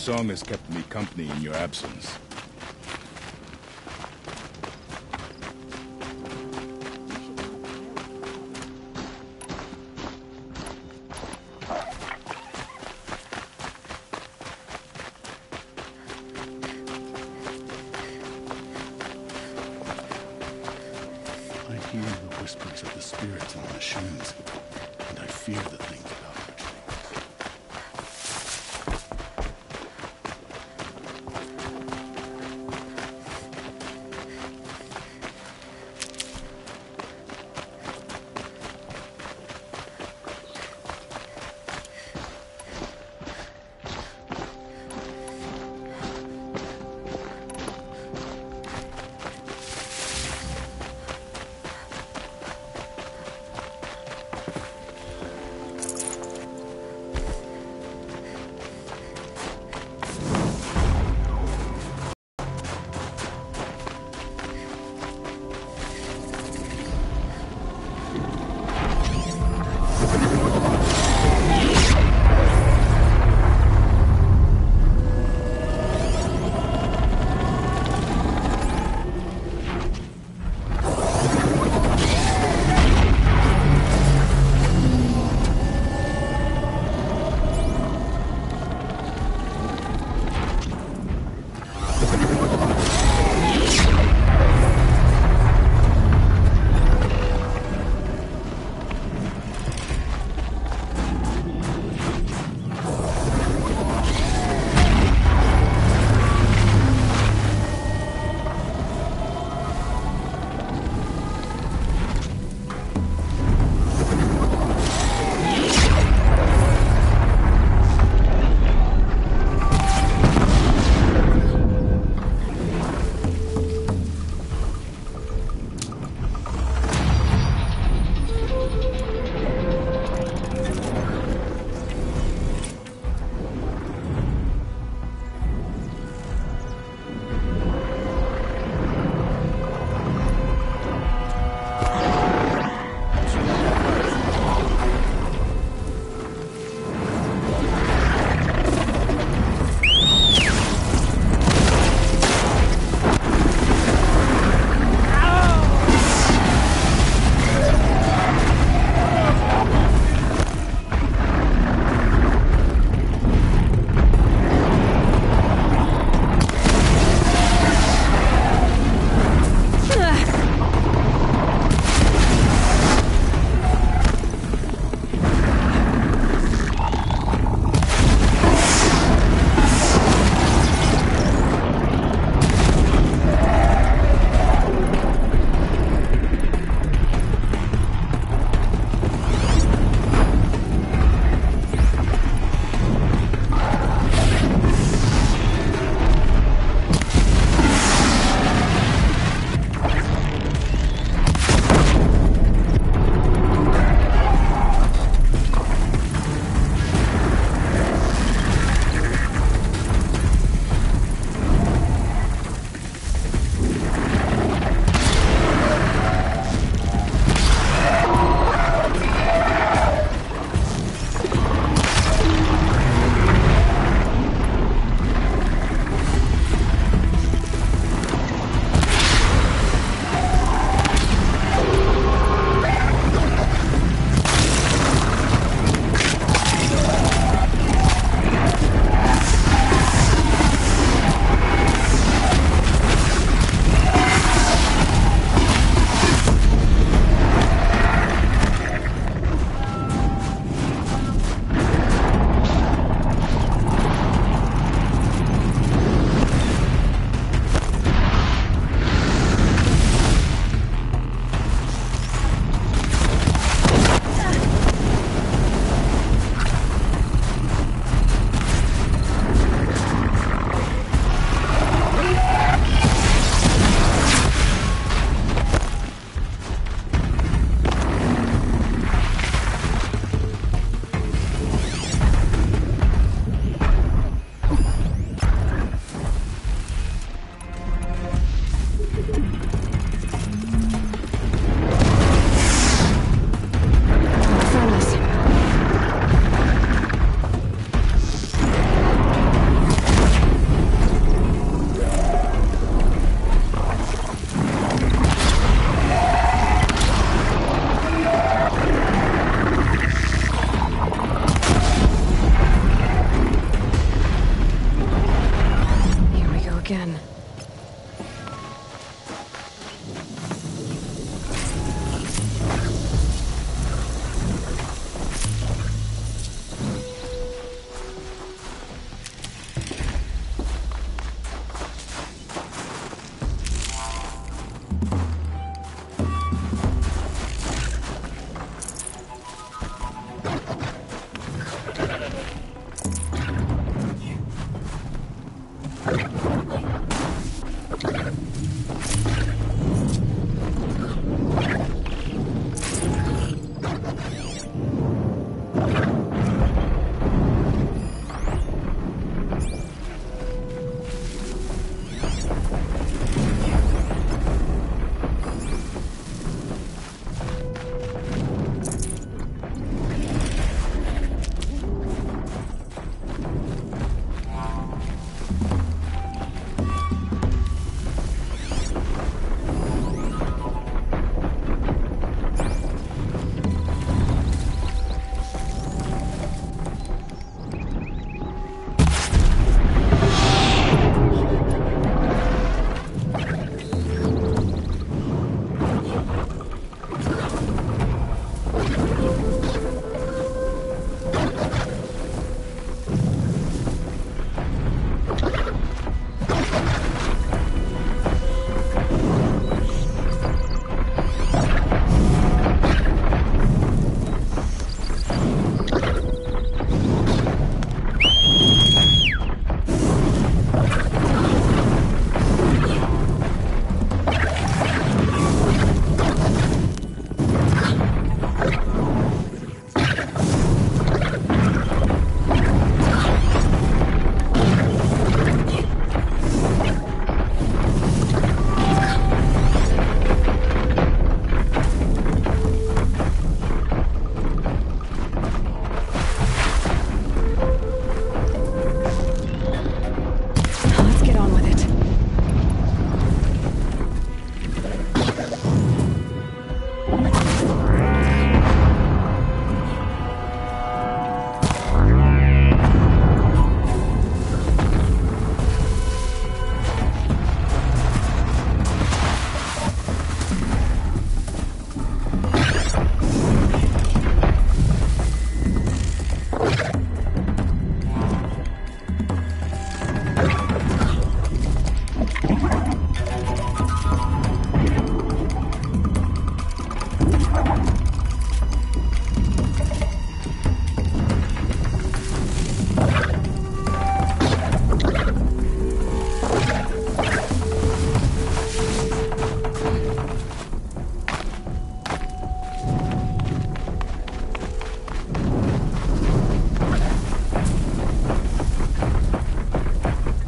song has kept me company in your absence. I hear the whispers of the spirits in the machines, and I fear the things about our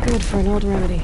Good for an old remedy.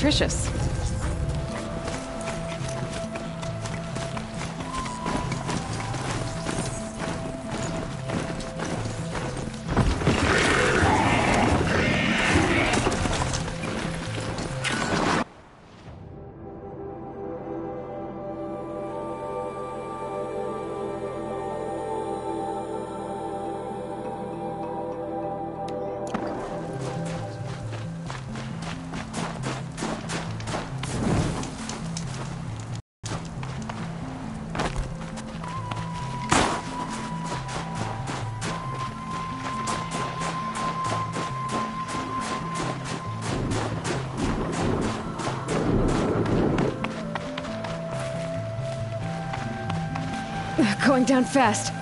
nutritious. Going down fast.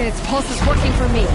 Its pulse is working for me.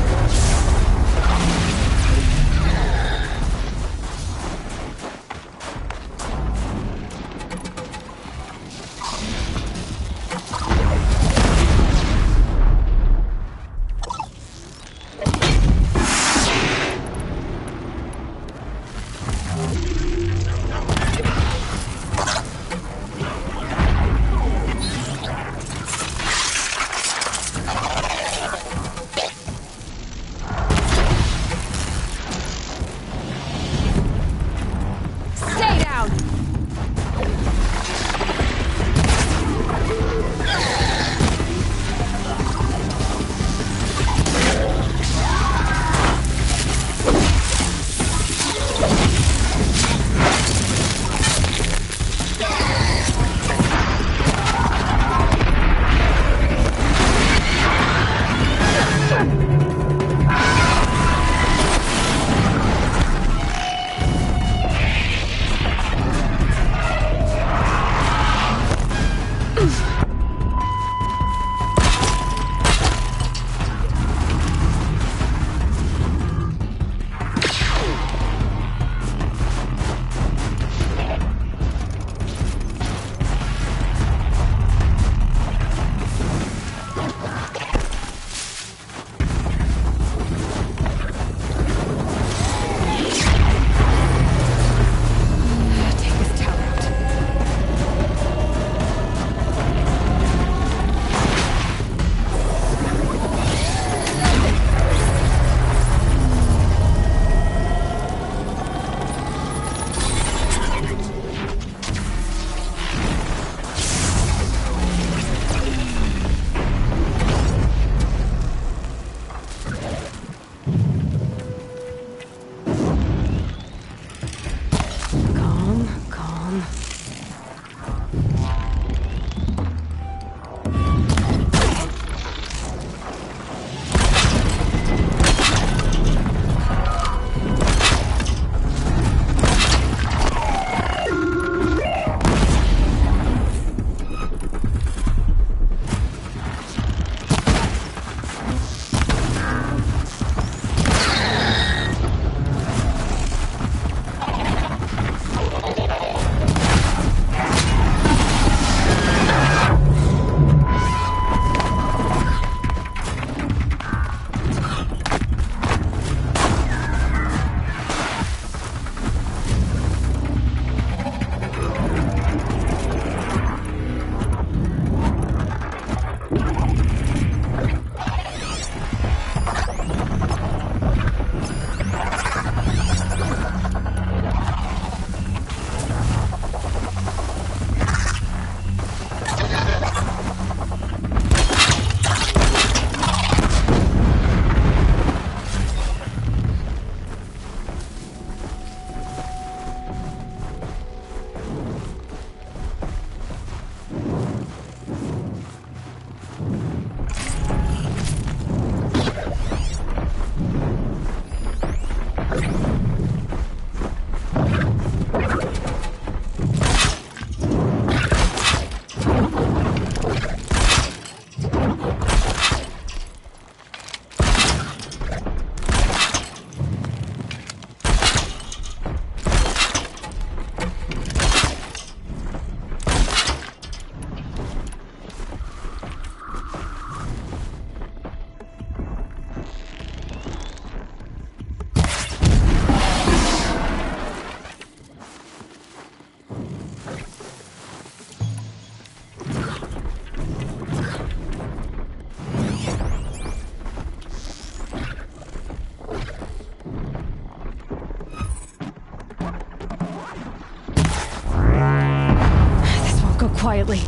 quietly.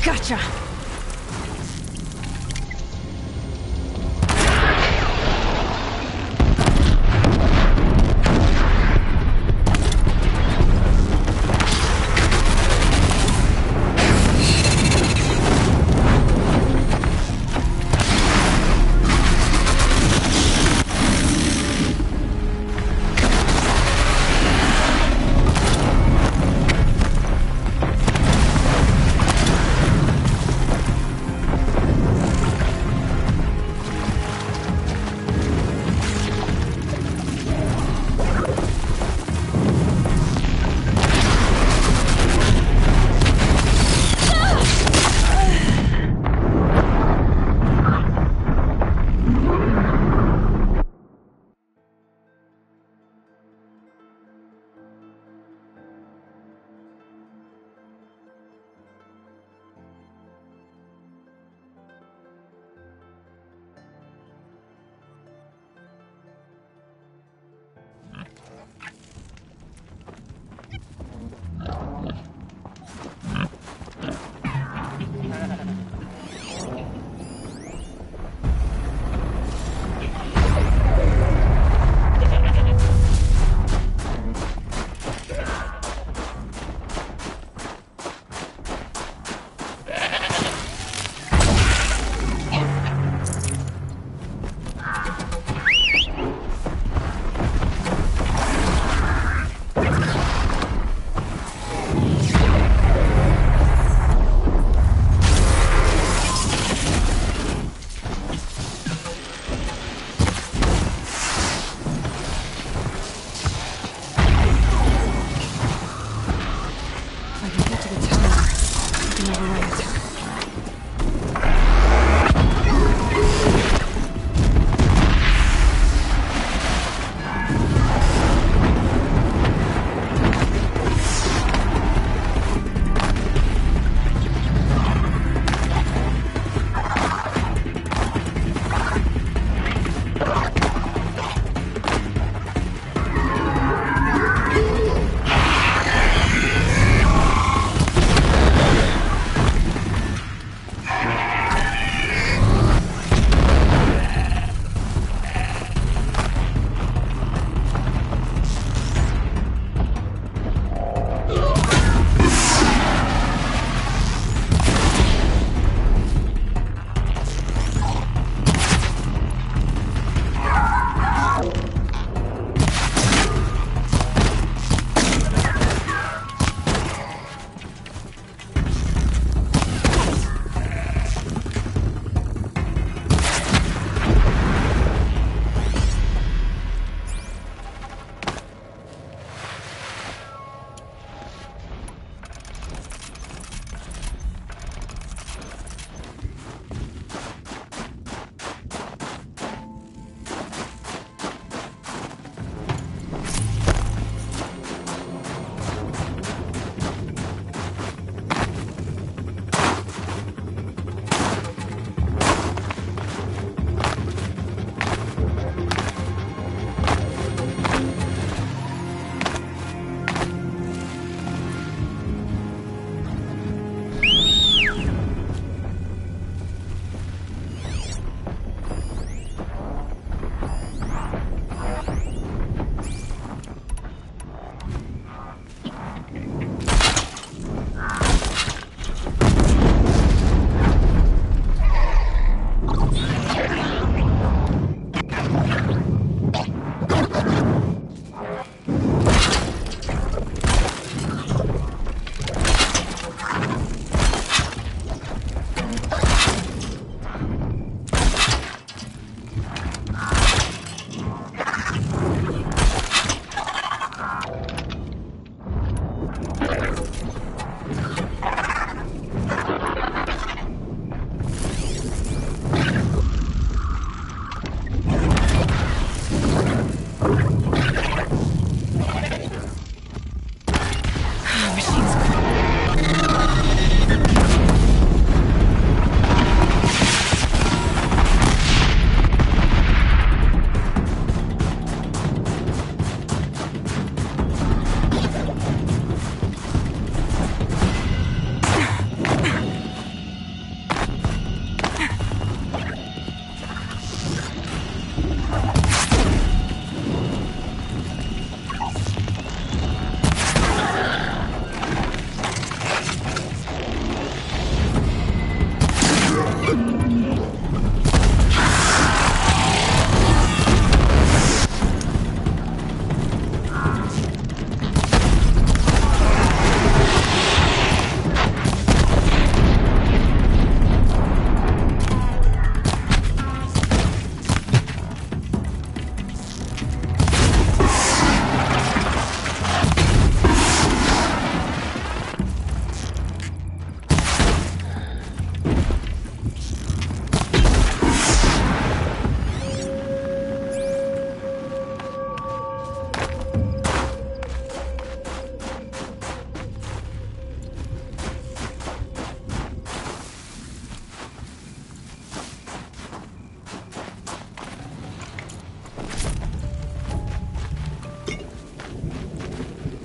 Gotcha!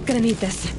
Gonna need this.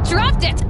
dropped it!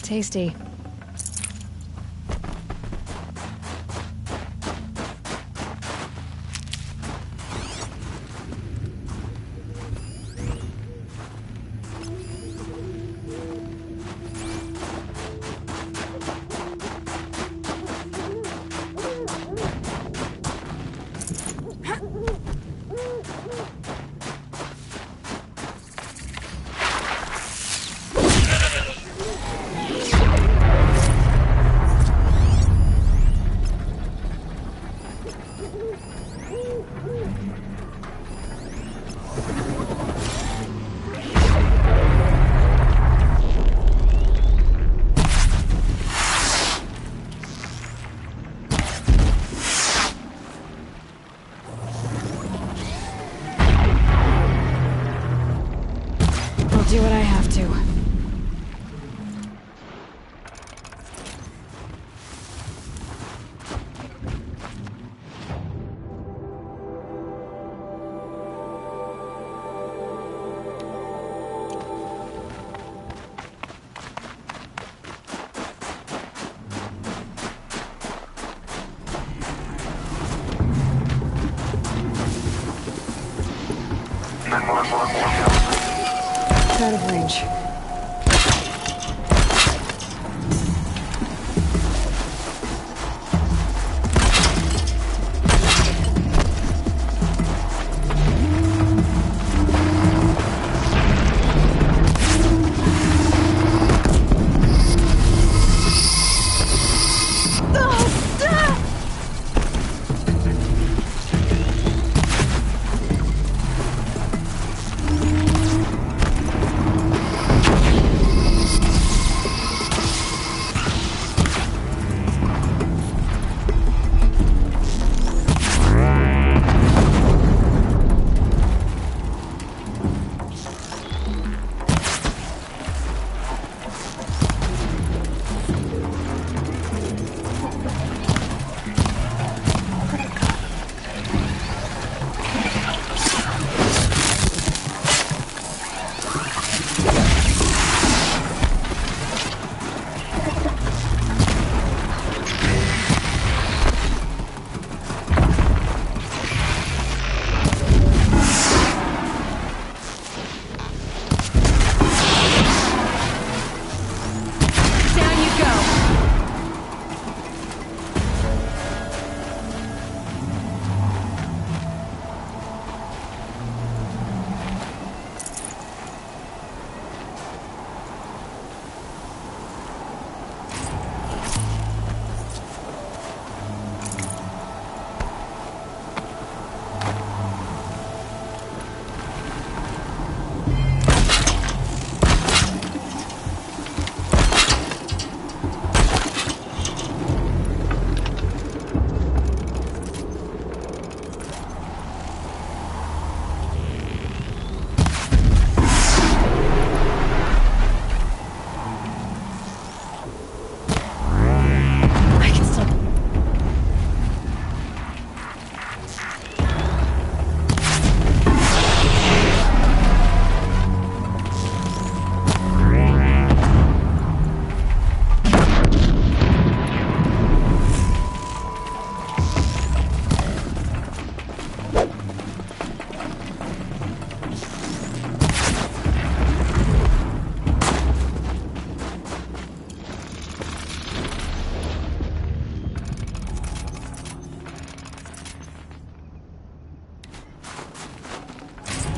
Tasty. Do what I have to. Out of range.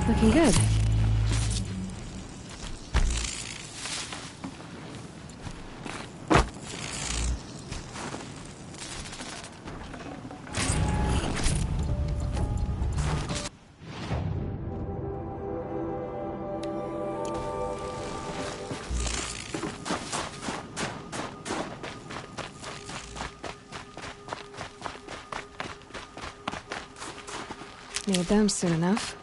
Looking good. Need them soon enough.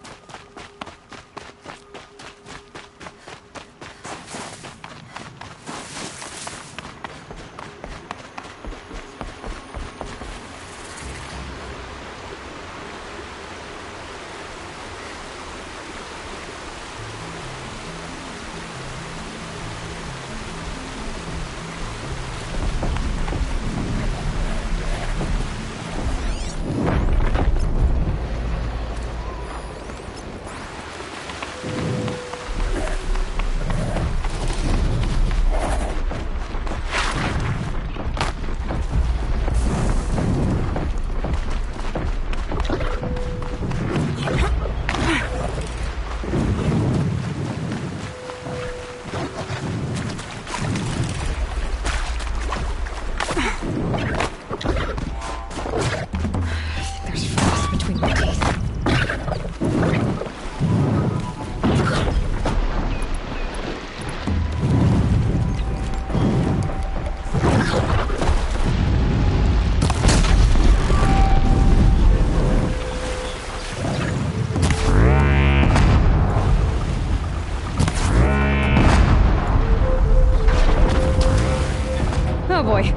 Oh boy.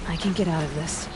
I can get out of this.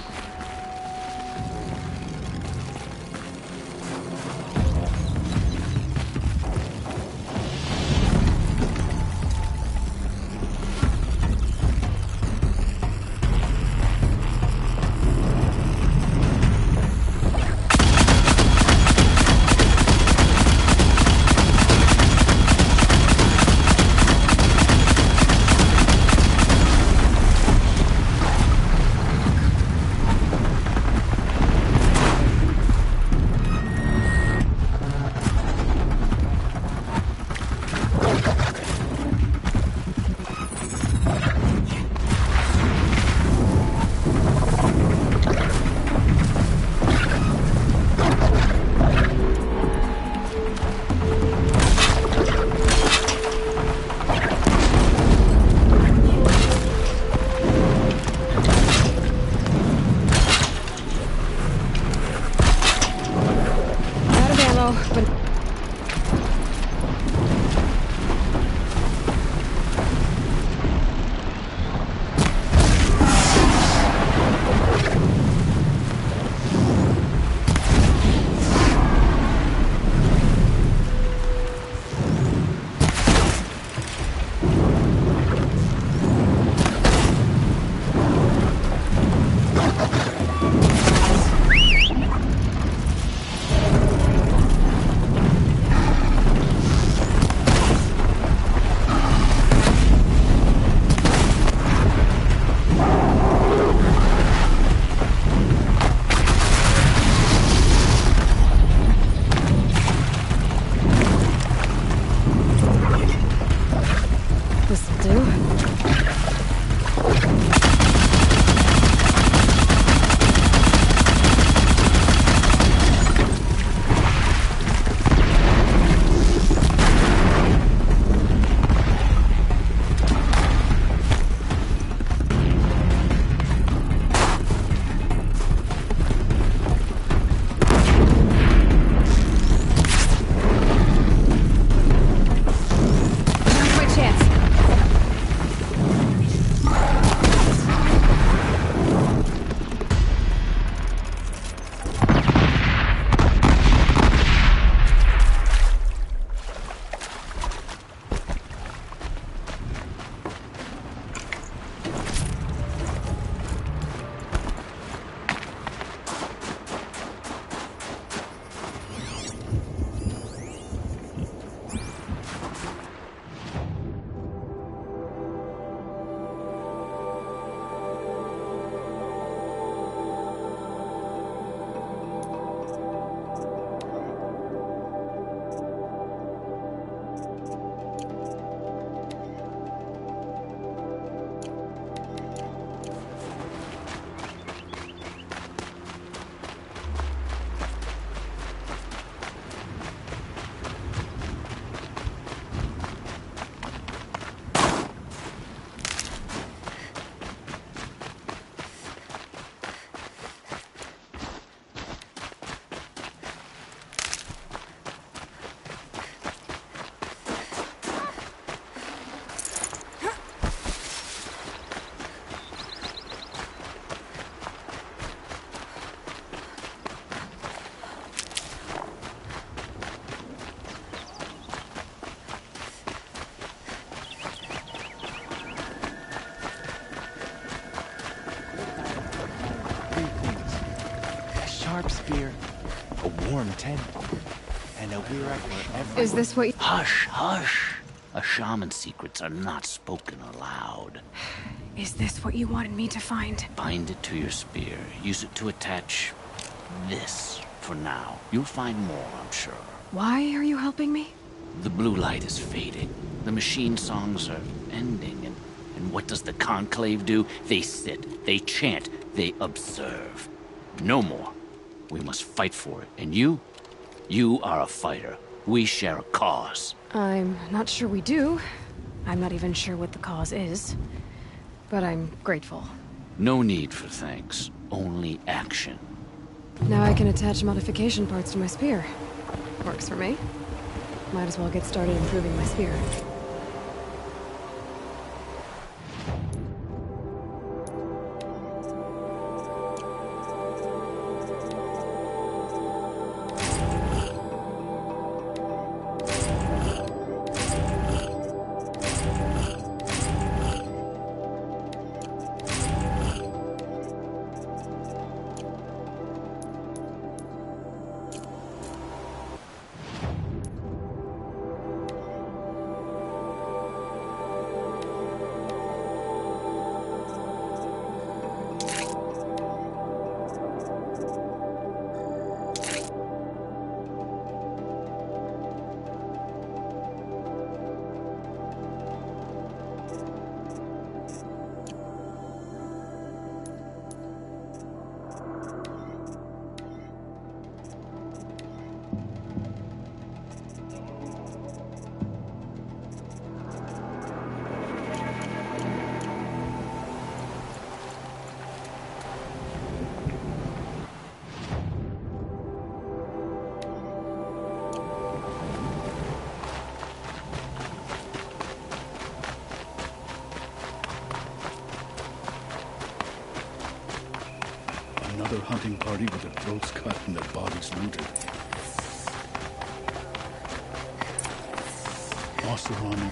Spear, a warm tent, and a Wirac wherever. Is this what you... Hush, hush. A shaman's secrets are not spoken aloud. Is this what you wanted me to find? Bind it to your spear. Use it to attach this for now. You'll find more, I'm sure. Why are you helping me? The blue light is fading. The machine songs are ending, and what does the Conclave do? They sit, they chant, they observe. No more. We must fight for it. And you are a fighter. We share a cause. I'm not sure we do. I'm not even sure what the cause is. But I'm grateful. No need for thanks. Only action. Now I can attach modification parts to my spear. Works for me. Might as well get started improving my spear. Another hunting party with their throats cut and their bodies looted. Osirani.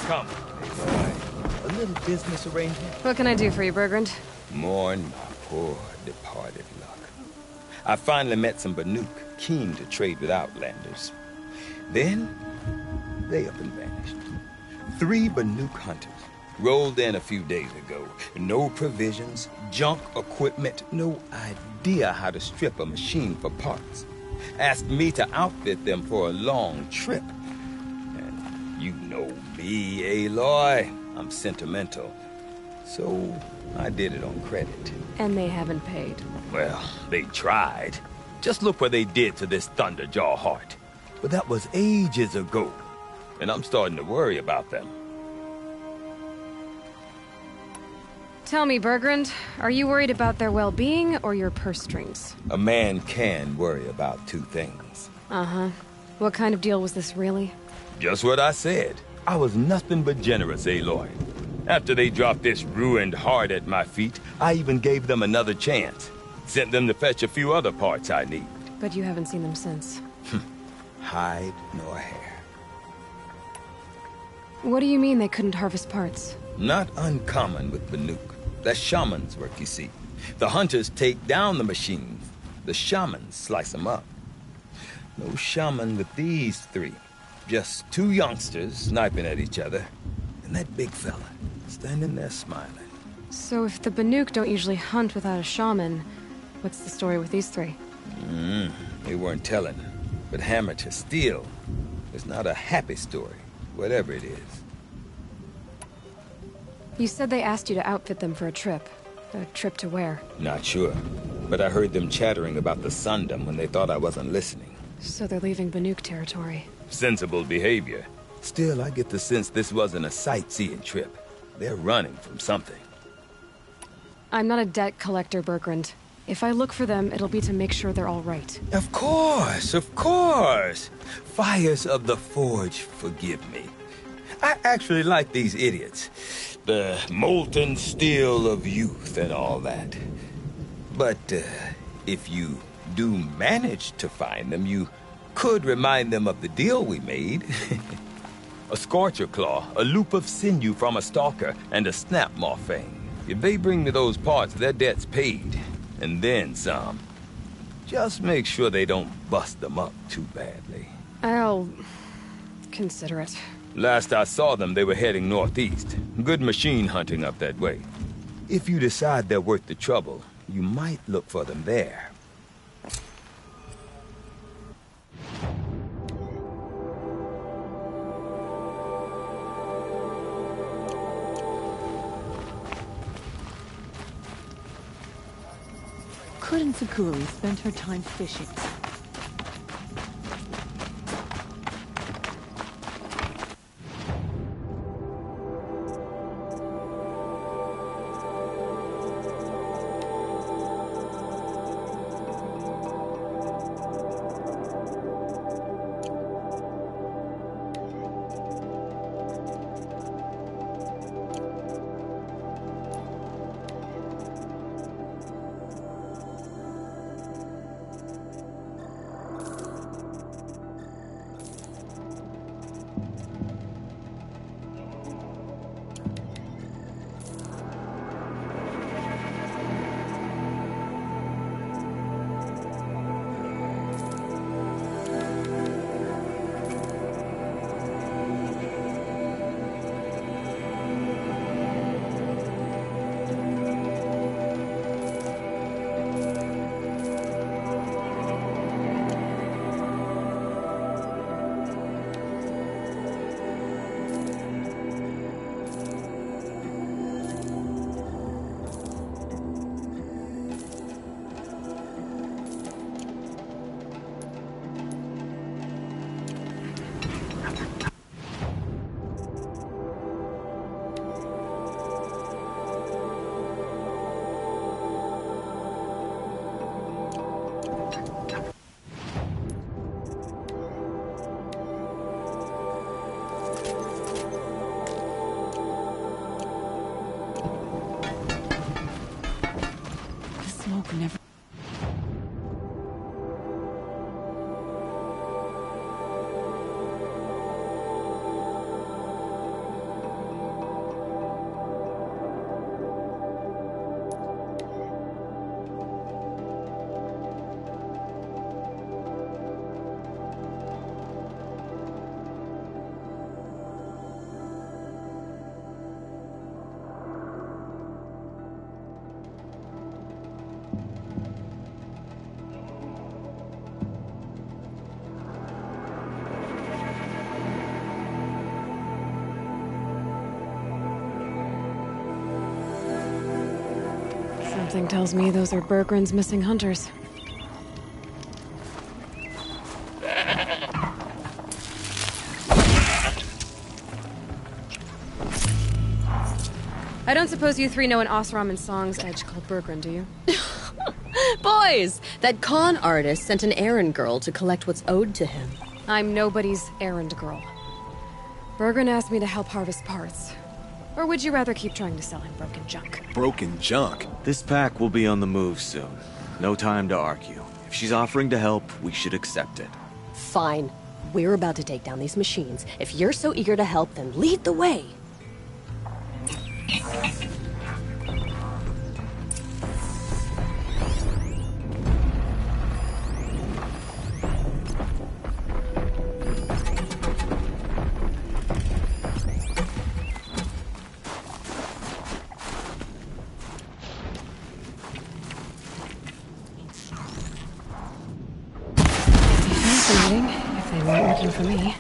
Come, a little business arrangement. What can I do for you, Bergrand? Mourn my poor departed luck. I finally met some Banuk, keen to trade with Outlanders. Then, they up and vanished. 3 Banuk hunters rolled in a few days ago. No provisions, junk equipment, no idea how to strip a machine for parts. Asked me to outfit them for a long trip. And you know me, Aloy. I'm sentimental. So, I did it on credit. And they haven't paid. Well, they tried. Just look what they did to this Thunderjaw heart. But that was ages ago. And I'm starting to worry about them. Tell me, Bergrand, are you worried about their well-being or your purse strings? A man can worry about 2 things. Uh-huh. What kind of deal was this, really? Just what I said. I was nothing but generous, Aloy. After they dropped this ruined heart at my feet, I even gave them another chance. Sent them to fetch a few other parts I need. But you haven't seen them since. Hide nor hair. What do you mean they couldn't harvest parts? Not uncommon with Banuk. That's shaman's work, you see. The hunters take down the machines. The shamans slice them up. No shaman with these three. Just two youngsters sniping at each other. And that big fella standing there smiling. So if the Banuk don't usually hunt without a shaman, what's the story with these three? They weren't telling. But hammer to steel is not a happy story, whatever it is. You said they asked you to outfit them for a trip. A trip to where? Not sure. But I heard them chattering about the Sundom when they thought I wasn't listening. So they're leaving Banuk territory. Sensible behavior. Still, I get the sense this wasn't a sightseeing trip. They're running from something. I'm not a debt collector, Bergrand. If I look for them, it'll be to make sure they're all right. Of course, of course. Fires of the Forge, forgive me. I actually like these idiots. The molten steel of youth and all that. But if you do manage to find them, you could remind them of the deal we made. A scorcher claw, a loop of sinew from a stalker, and a snapmaw fang. If they bring me those parts, their debt's paid. And then some. Just make sure they don't bust them up too badly. I'll consider it. Last I saw them, they were heading northeast. Good machine hunting up that way. If you decide they're worth the trouble, you might look for them there. Couldn't Sakuri spend her time fishing? Never. Something tells me those are Bergrand's missing hunters. I don't suppose you three know an Osram and Song's edge called Bergrand, do you? Boys, that con artist sent an errand girl to collect what's owed to him. I'm nobody's errand girl. Bergrand asked me to help harvest parts. Or would you rather keep trying to sell him broken junk? Broken junk? This pack will be on the move soon. No time to argue. If she's offering to help, we should accept it. Fine. We're about to take down these machines. If you're so eager to help, then lead the way. Fascinating, if they weren't looking for me.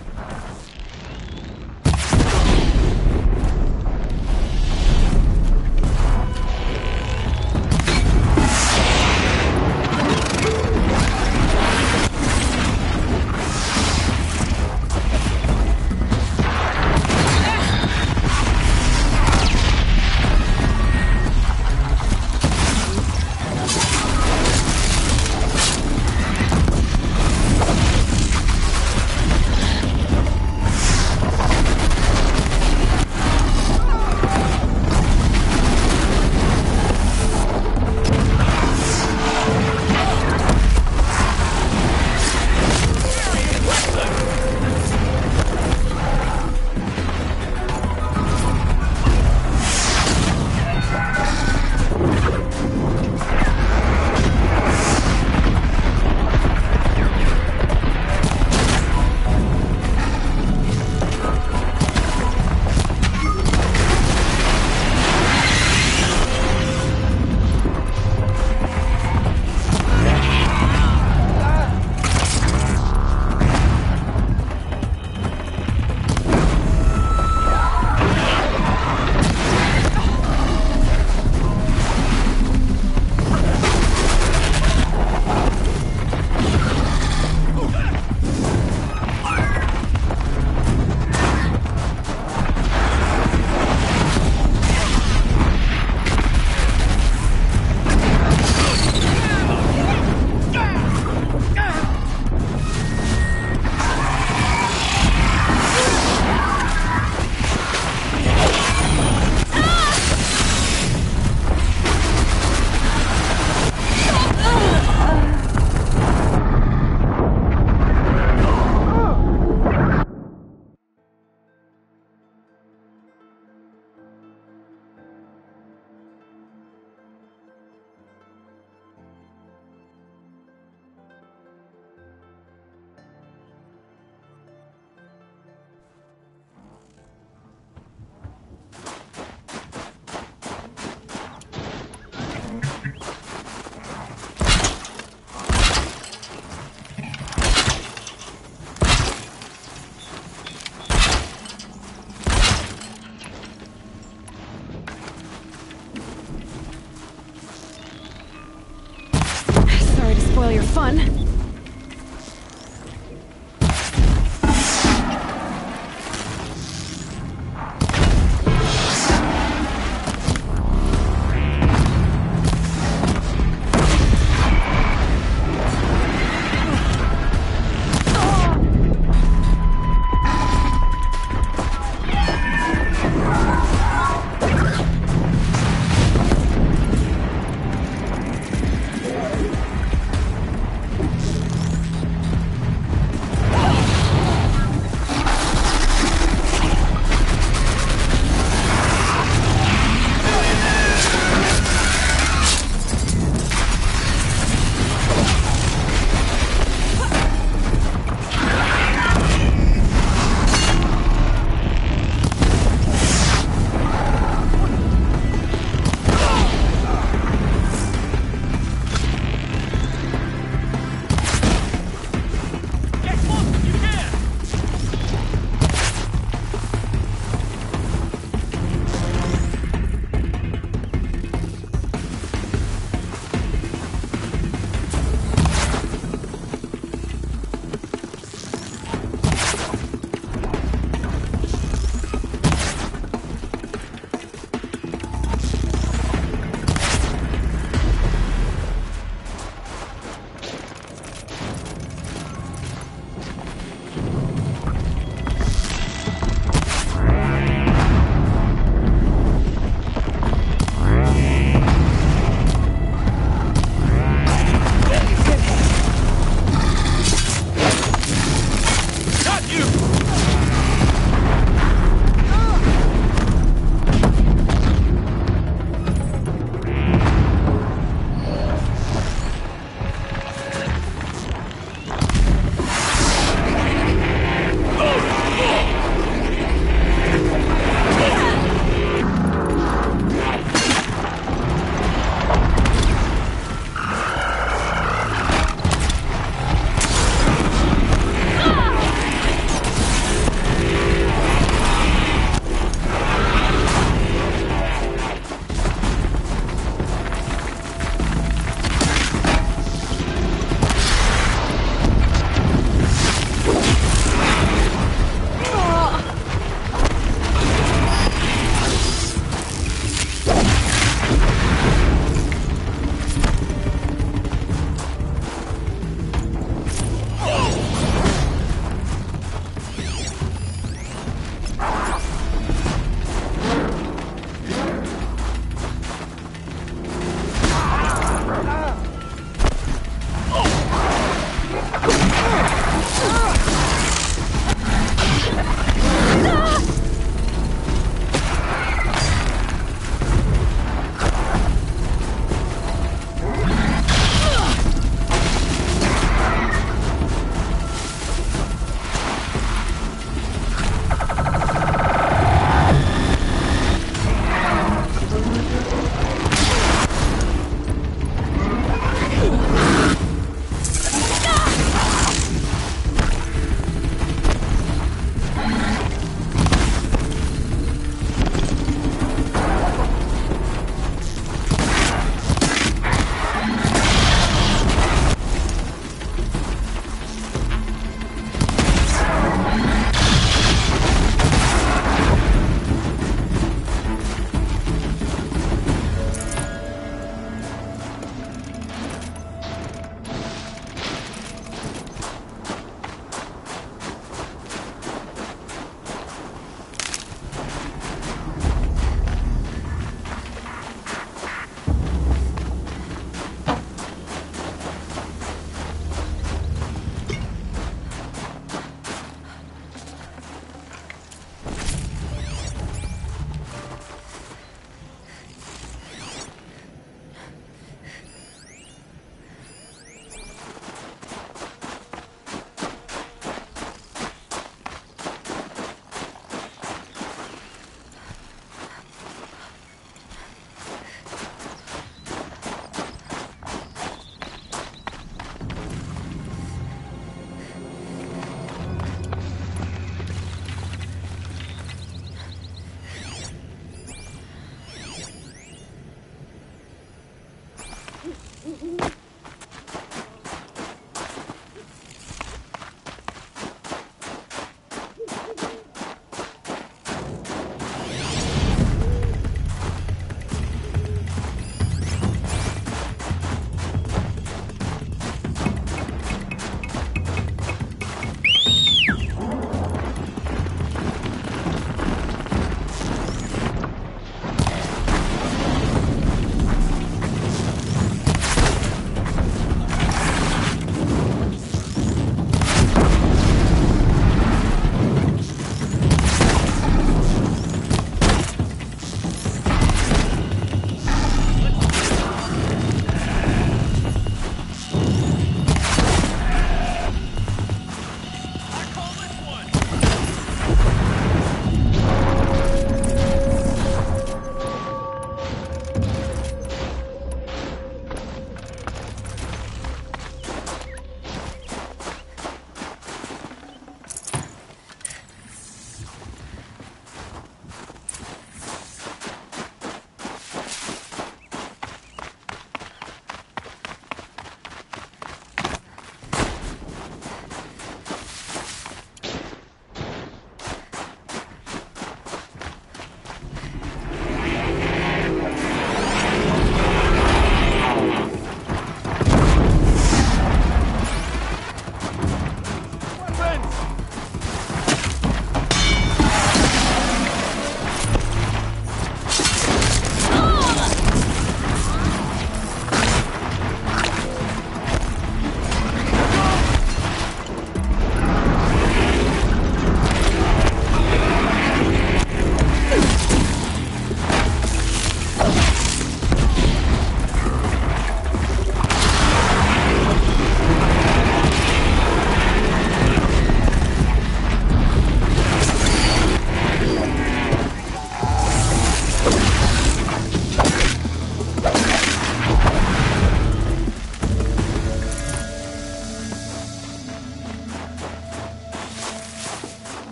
Spoil your fun.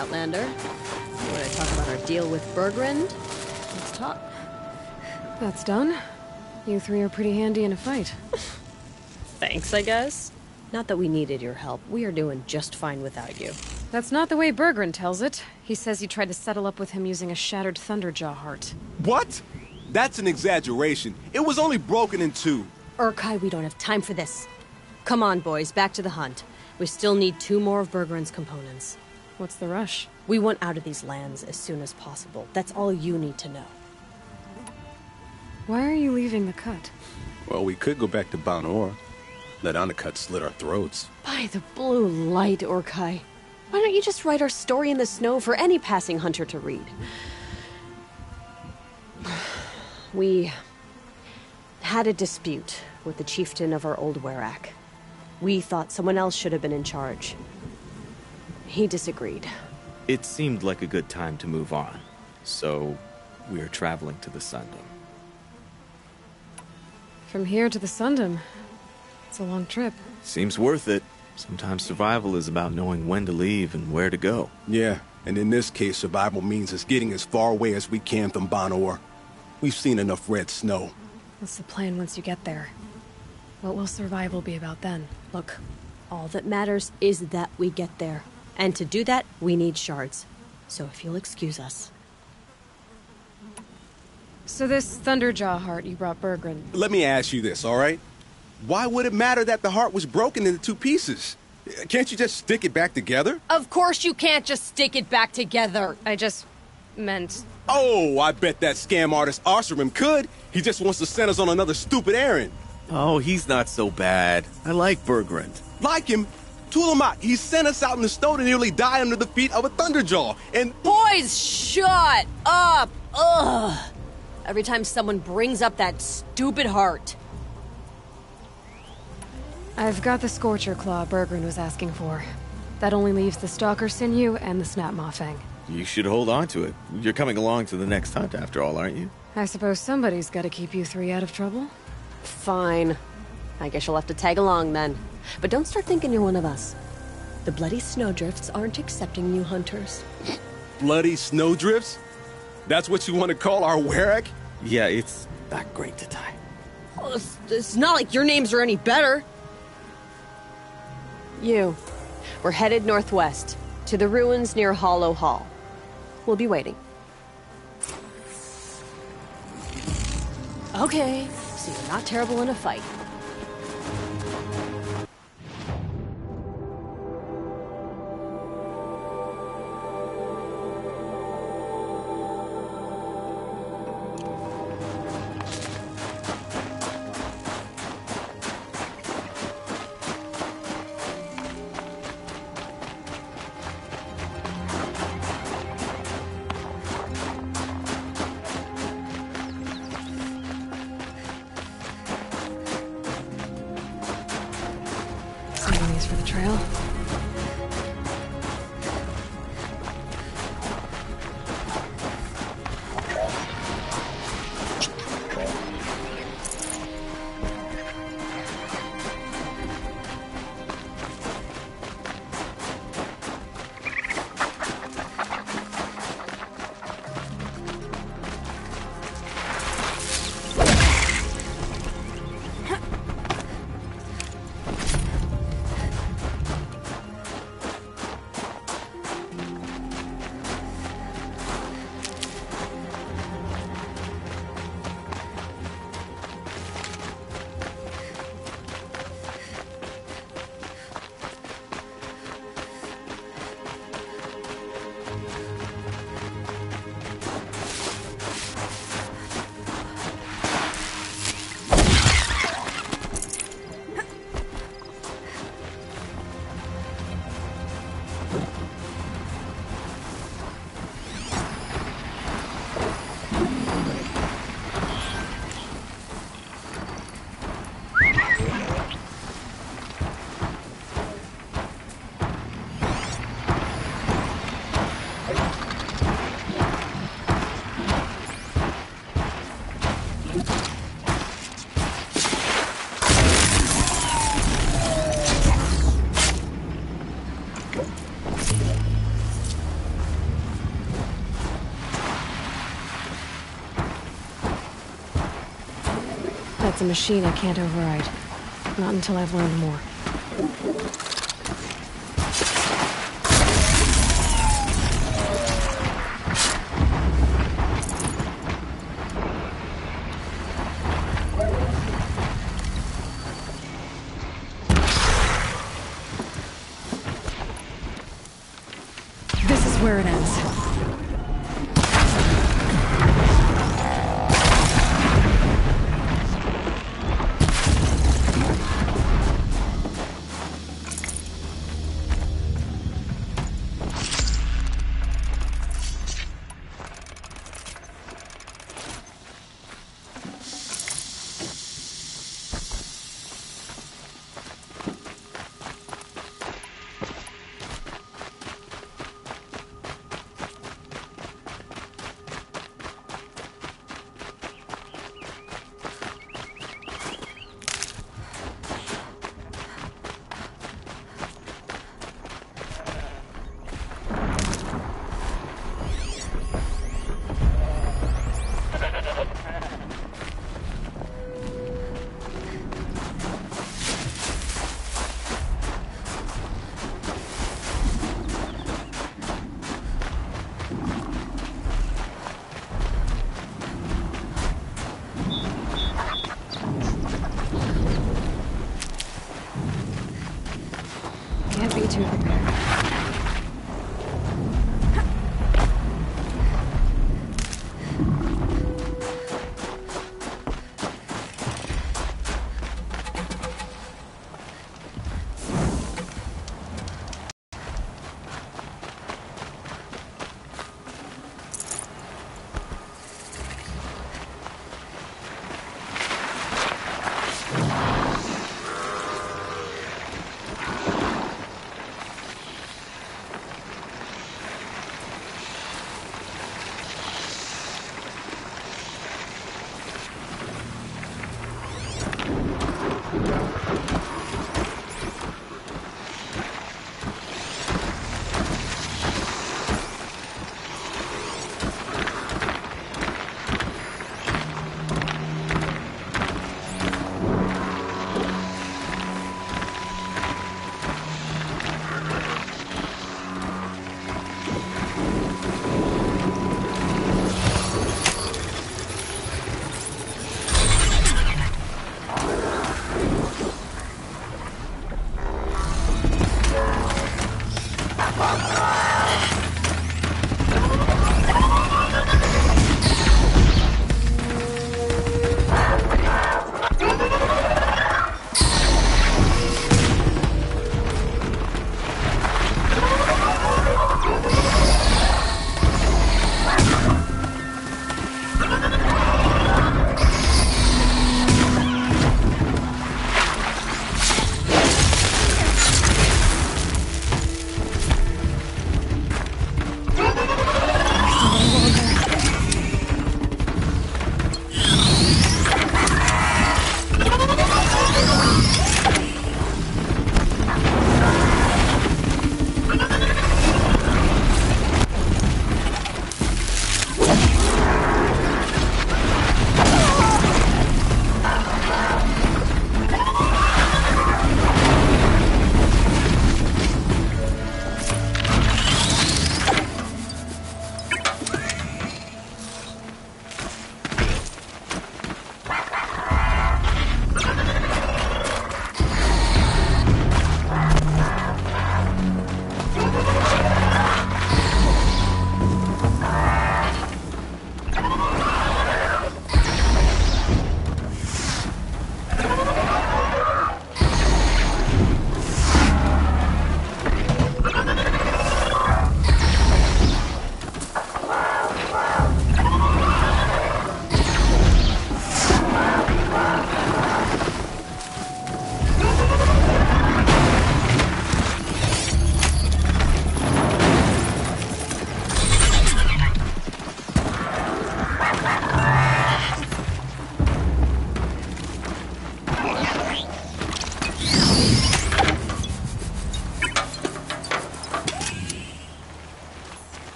Outlander. You want to talk about our deal with Bergrand? Let's talk. That's done. You three are pretty handy in a fight. Thanks, I guess. Not that we needed your help. We are doing just fine without you. That's not the way Bergrand tells it. He says you tried to settle up with him using a shattered Thunderjaw heart. What? That's an exaggeration. It was only broken in two. Urkai, we don't have time for this. Come on, boys, back to the hunt. We still need 2 more of Bergrand's components. What's the rush? We want out of these lands as soon as possible. That's all you need to know. Why are you leaving the cut? Well, we could go back to Banor. Let Undercut slit our throats. By the blue light, Urkai. Why don't you just write our story in the snow for any passing hunter to read? We had a dispute with the chieftain of our old Werak. We thought someone else should have been in charge. He disagreed. It seemed like a good time to move on, so we're traveling to the Sundom. From here to the Sundom. It's a long trip. Seems worth it. Sometimes survival is about knowing when to leave and where to go. Yeah, and in this case, survival means us getting as far away as we can from Banor. We've seen enough red snow. What's the plan once you get there? What will survival be about then? Look, all that matters is that we get there. And to do that, we need shards. So if you'll excuse us. So this Thunderjaw heart you brought Bergrand. Let me ask you this, all right? Why would it matter that the heart was broken into 2 pieces? Can't you just stick it back together? Of course you can't just stick it back together. I just meant... Oh, I bet that scam artist Arsarim could. He just wants to send us on another stupid errand. Oh, he's not so bad. I like Bergrand. Like him? Tulamak, he sent us out in the snow to nearly die under the feet of a Thunderjaw, and... Boys, shut up! Ugh! Every time someone brings up that stupid heart. I've got the Scorcher Claw Bergrand was asking for. That only leaves the Stalker Sinew and the Snap Maw Fang. You should hold on to it. You're coming along to the next hunt after all, aren't you? I suppose somebody's got to keep you 3 out of trouble. Fine. I guess you'll have to tag along then. But don't start thinking you're one of us. The Bloody Snowdrifts aren't accepting new hunters. Bloody snowdrifts? That's what you want to call our Werak? Yeah, it's not great to tie. Well, it's not like your names are any better. We're headed northwest, to the ruins near Hollow Hall. We'll be waiting. Okay, so you're not terrible in a fight. Souvenirs for the trail. That's a machine I can't override. Not until I've learned more. This is where it ends.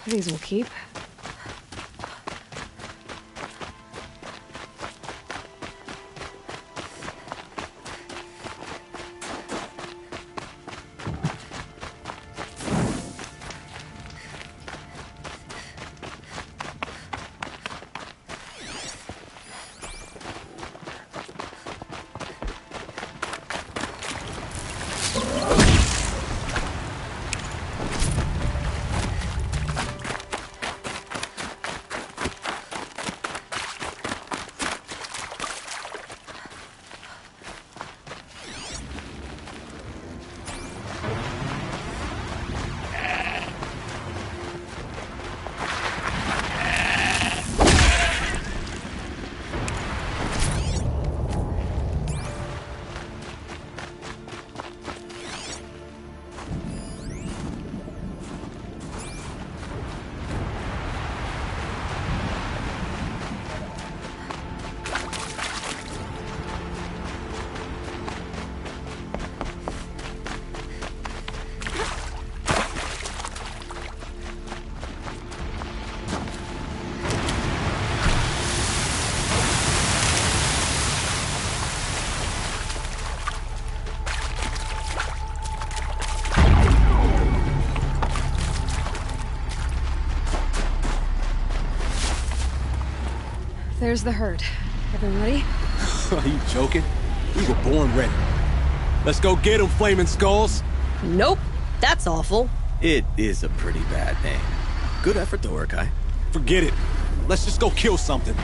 These will keep. There's the herd. Everyone ready? Are you joking? We were born ready. Let's go get them, flaming skulls! Nope. That's awful. It is a pretty bad name. Good effort, though, Urkai. Forget it. Let's just go kill something.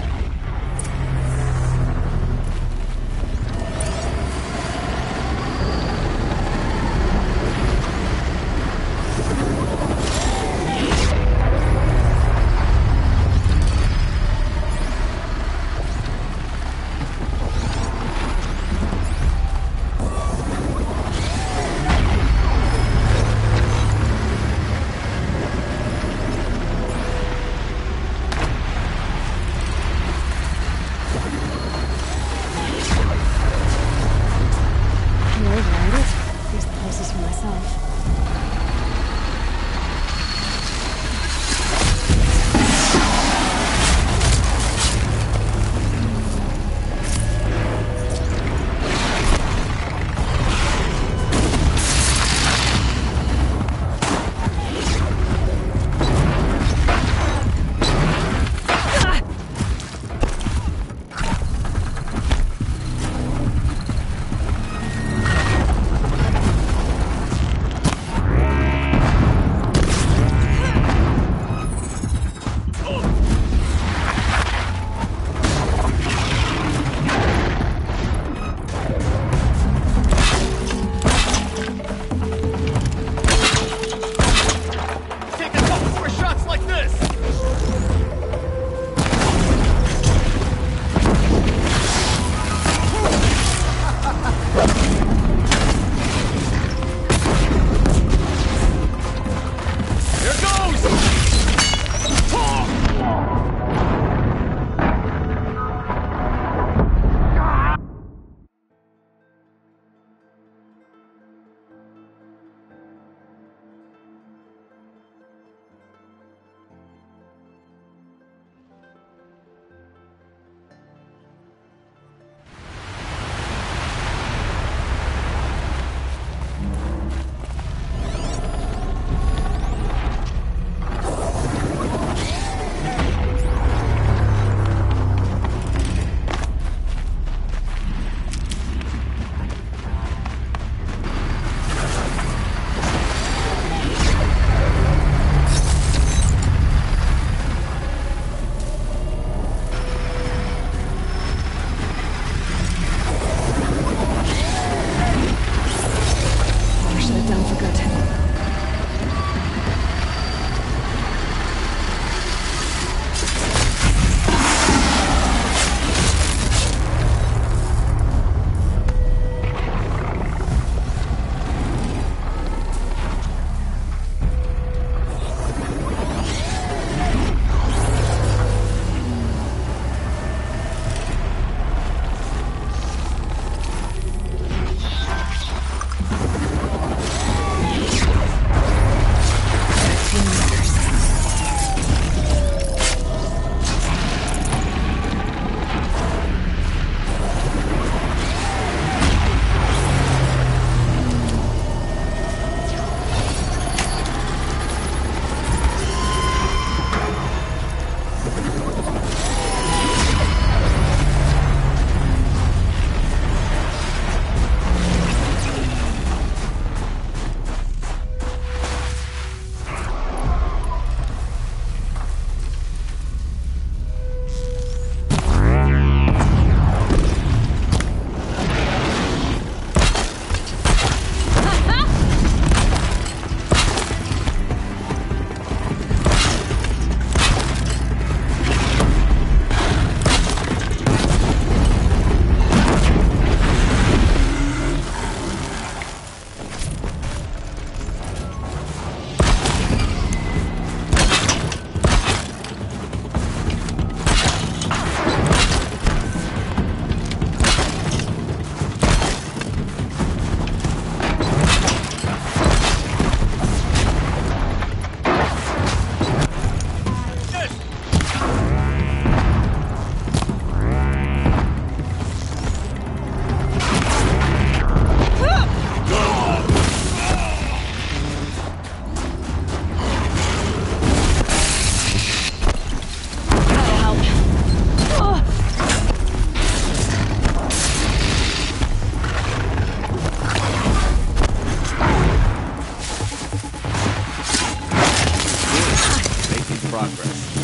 progress.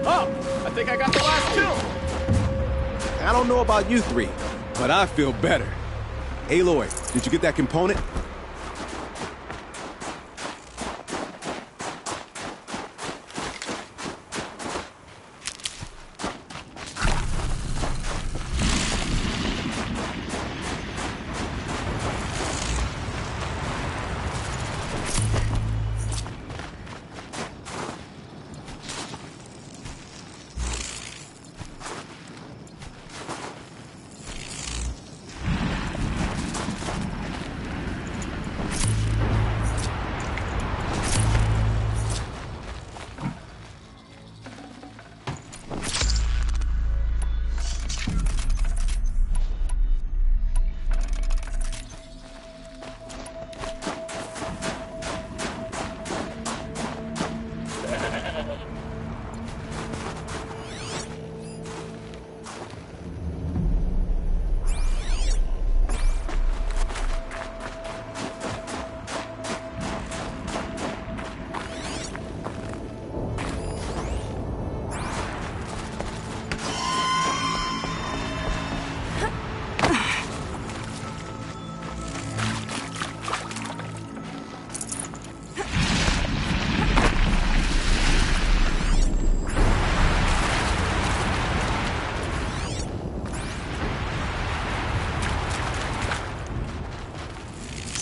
Oh, I think I got the last two. I don't know about you three, but I feel better. Aloy, did you get that component?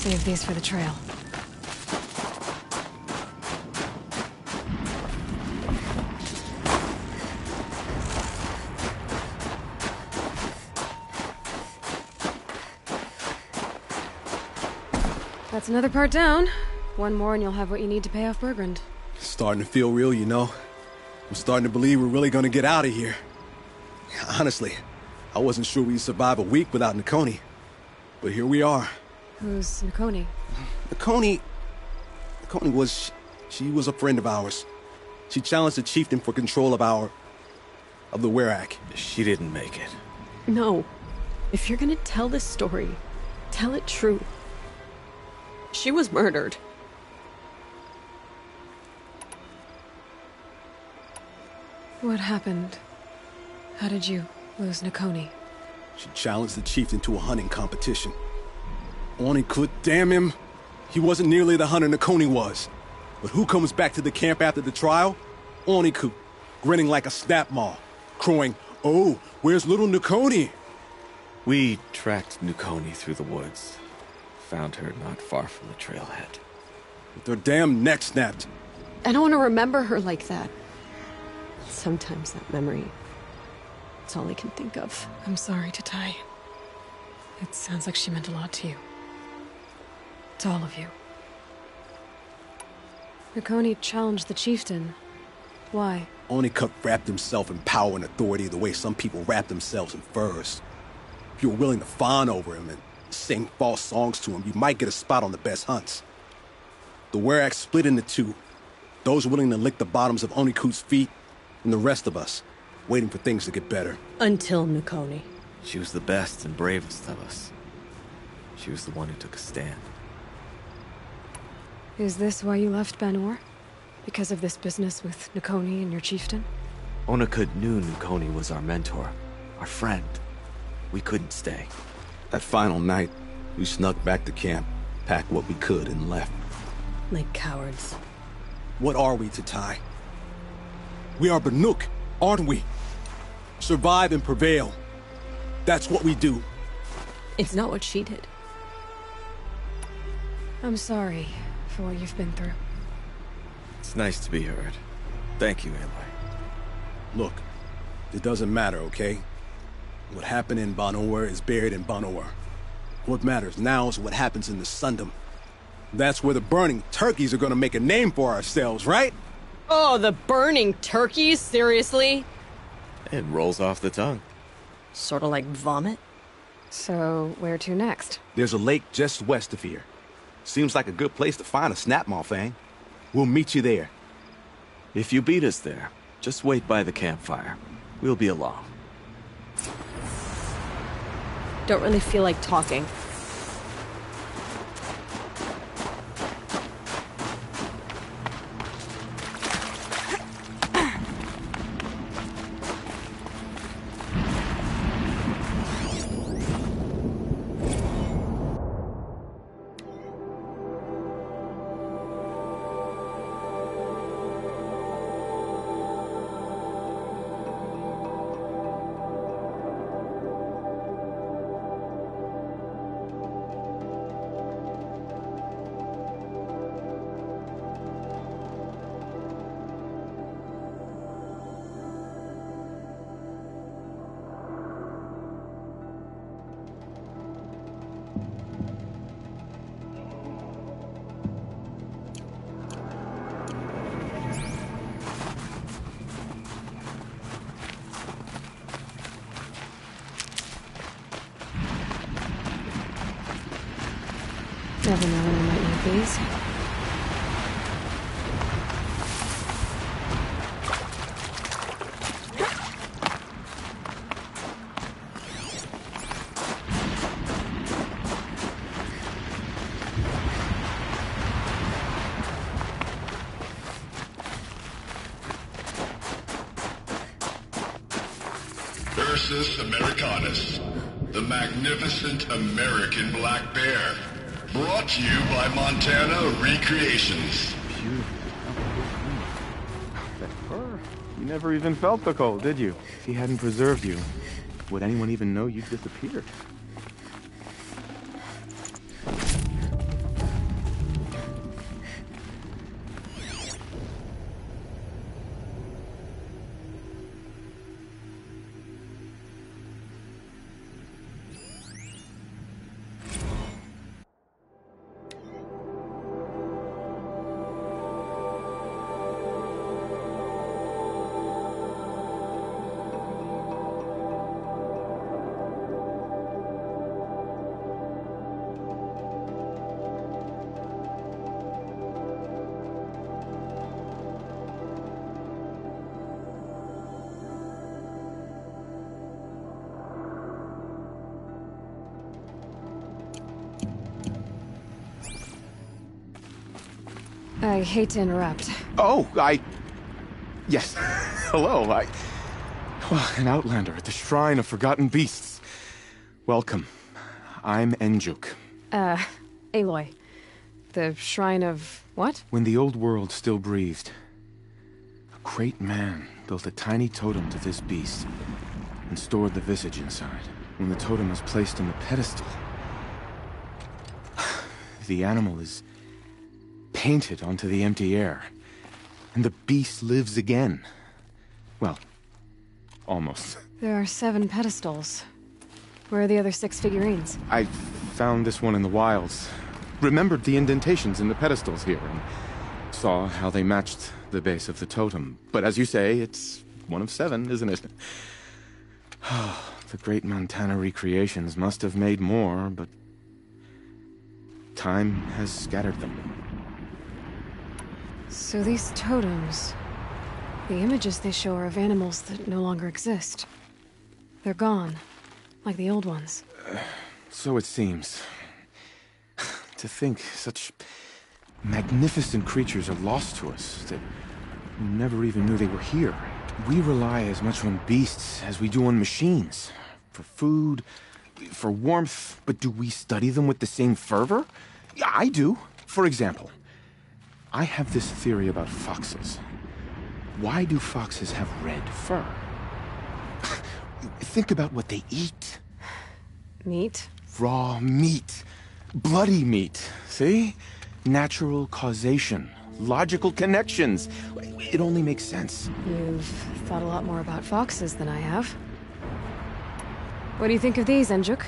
Save these for the trail. That's another part down. One more and you'll have what you need to pay off Bergrund. Starting to feel real, you know. I'm starting to believe we're really gonna get out of here. Honestly, I wasn't sure we'd survive a week without Nakoni. But here we are. Who's Nakoni? Nakoni was... she was a friend of ours. She challenged the chieftain for control of the Werak. She didn't make it. No. If you're gonna tell this story, tell it true. She was murdered. What happened? How did you lose Nakoni? She challenged the chieftain to a hunting competition. Onikut, damn him. He wasn't nearly the hunter Nakoni was. But who comes back to the camp after the trial? Onikut, grinning like a snap maw, crowing, "Oh, where's little Nakoni?" We tracked Nakoni through the woods. Found her not far from the trailhead. With her damn neck snapped. I don't want to remember her like that. Sometimes that memory, it's all I can think of. I'm sorry, Tatai. It sounds like she meant a lot to you. To all of you. Nakoni challenged the chieftain. Why? Onikut wrapped himself in power and authority the way some people wrap themselves in furs. If you were willing to fawn over him and sing false songs to him, you might get a spot on the best hunts. The Werak split into two. Those willing to lick the bottoms of Onikut's feet, and the rest of us, waiting for things to get better. Until Nakoni. She was the best and bravest of us. She was the one who took a stand. Is this why you left Banor? Because of this business with Nakoni and your chieftain? Onikut knew Nakoni was our mentor, our friend. We couldn't stay. That final night, we snuck back to camp, packed what we could, and left. Like cowards. What are we, Tatai? We are Banuk, aren't we? Survive and prevail. That's what we do. It's not what she did. I'm sorry for what you've been through. It's nice to be heard. Thank you, Aloy. Look, it doesn't matter, okay? What happened in Banor is buried in Banor. What matters now is what happens in the Sundom. That's where the burning turkeys are gonna make a name for ourselves, right? Oh, the burning turkeys? Seriously? It rolls off the tongue. Sort of like vomit? So, where to next? There's a lake just west of here. Seems like a good place to find a snapmaw fang. We'll meet you there. If you beat us there, just wait by the campfire. We'll be along. Don't really feel like talking. never know when I might need these. Ursus Americanus, the magnificent American black bear. Brought to you by Montana Recreations. That fur. You never even felt the cold, did you? If he hadn't preserved you, would anyone even know you'd disappeared? I hate to interrupt. Oh, Yes. Hello, an outlander at the Shrine of Forgotten Beasts. Welcome. I'm Enjuk. Aloy. The Shrine of... what? When the old world still breathed, a great man built a tiny totem to this beast and stored the visage inside. When the totem is placed on the pedestal, the animal is painted onto the empty air, and the beast lives again. Well, almost. There are 7 pedestals. Where are the other 6 figurines? I found this one in the wilds. Remembered the indentations in the pedestals here, and saw how they matched the base of the totem. But as you say, it's one of 7, isn't it? The great Montana Recreations must have made more, but time has scattered them. So these totems... the images they show are of animals that no longer exist. They're gone, like the old ones. So it seems. To think such magnificent creatures are lost to us, that we never even knew they were here. We rely as much on beasts as we do on machines. For food, for warmth, but do we study them with the same fervor? Yeah, I do. For example, I have this theory about foxes. Why do foxes have red fur? Think about what they eat. Meat? Raw meat. Bloody meat. See? Natural causation. Logical connections. It only makes sense. You've thought a lot more about foxes than I have. What do you think of these, Enjuk?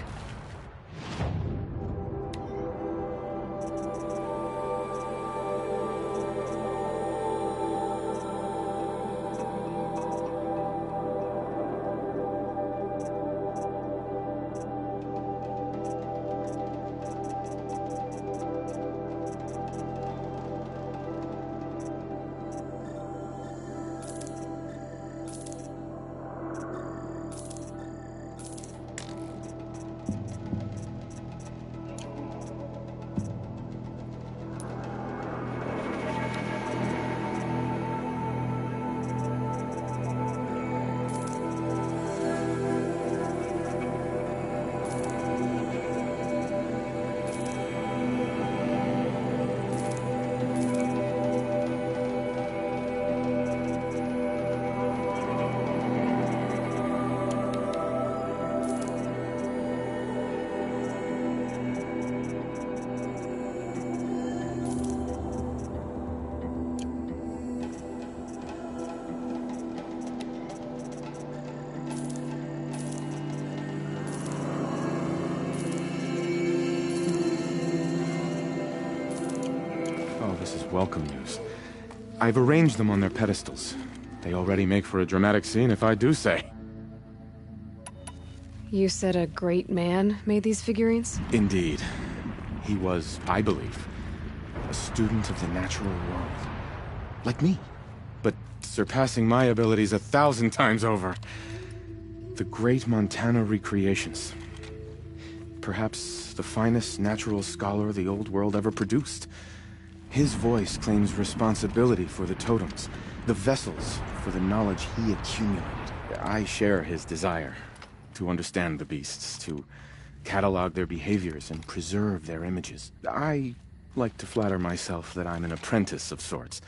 Welcome news. I've arranged them on their pedestals. They already make for a dramatic scene, if I do say. You said a great man made these figurines? Indeed. He was, I believe, a student of the natural world. Like me, but surpassing my abilities 1,000 times over. The great Montana recreations. Perhaps the finest natural scholar the old world ever produced. His voice claims responsibility for the totems, the vessels for the knowledge he accumulated. I share his desire to understand the beasts, to catalog their behaviors and preserve their images. I like to flatter myself that I'm an apprentice of sorts,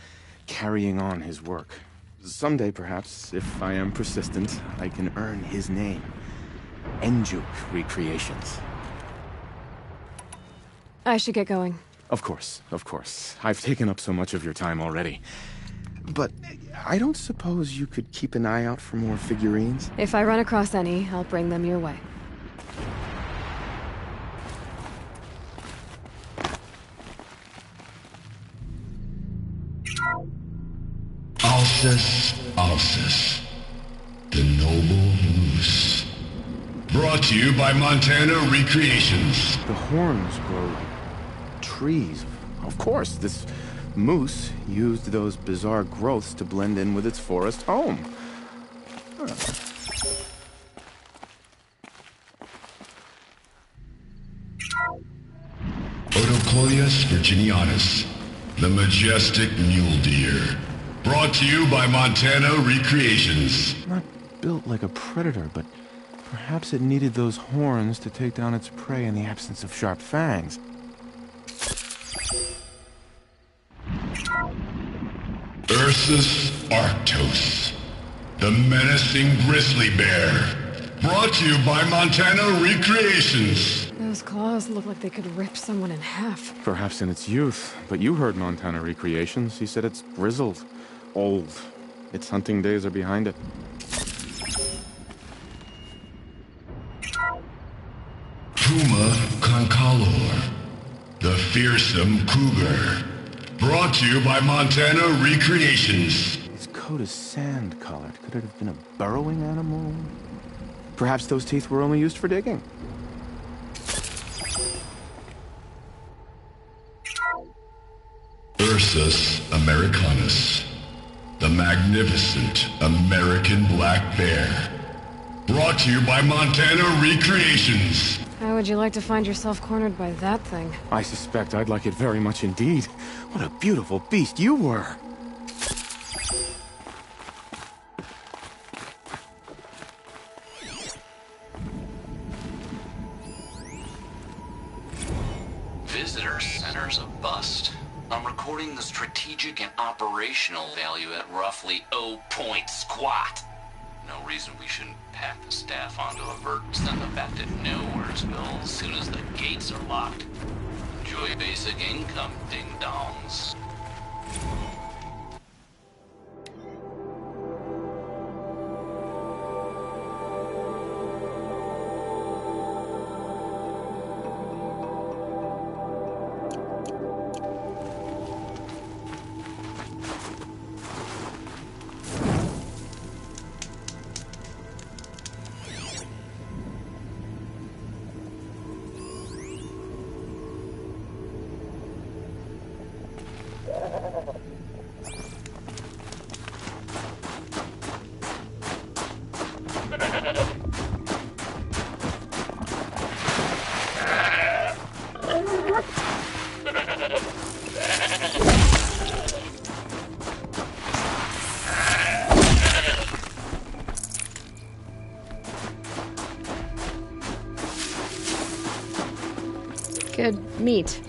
carrying on his work. Someday, perhaps, if I am persistent, I can earn his name. Enjuk Recreations. I should get going. Of course, of course. I've taken up so much of your time already. But I don't suppose you could keep an eye out for more figurines? If I run across any, I'll bring them your way. Alsus, the noble moose. Brought to you by Montana Recreations. The horns grow like trees. Of course, this moose used those bizarre growths to blend in with its forest home. Huh. Odocoius virginianus, the majestic mule deer. Brought to you by Montana Recreations. Not built like a predator, but perhaps it needed those horns to take down its prey in the absence of sharp fangs. Ursus arctos, the menacing grizzly bear. Brought to you by Montana Recreations. Those claws look like they could rip someone in half. Perhaps in its youth, but you heard Montana Recreations. He said it's grizzled, old. Its hunting days are behind it. Puma concalor, the fearsome cougar. Brought to you by Montana Recreations. Its coat is sand-colored. Could it have been a burrowing animal? Perhaps those teeth were only used for digging. Ursus americanus, the magnificent American black bear. Brought to you by Montana Recreations. How would you like to find yourself cornered by that thing? I suspect I'd like it very much indeed. What a beautiful beast you were! Visitor center's a bust. I'm recording the strategic and operational value at roughly 0 point squat. No reason we shouldn't pack the staff onto a vert and send them back to Nowheresville as soon as the gates are locked. Enjoy basic income, ding-dongs. Good meat.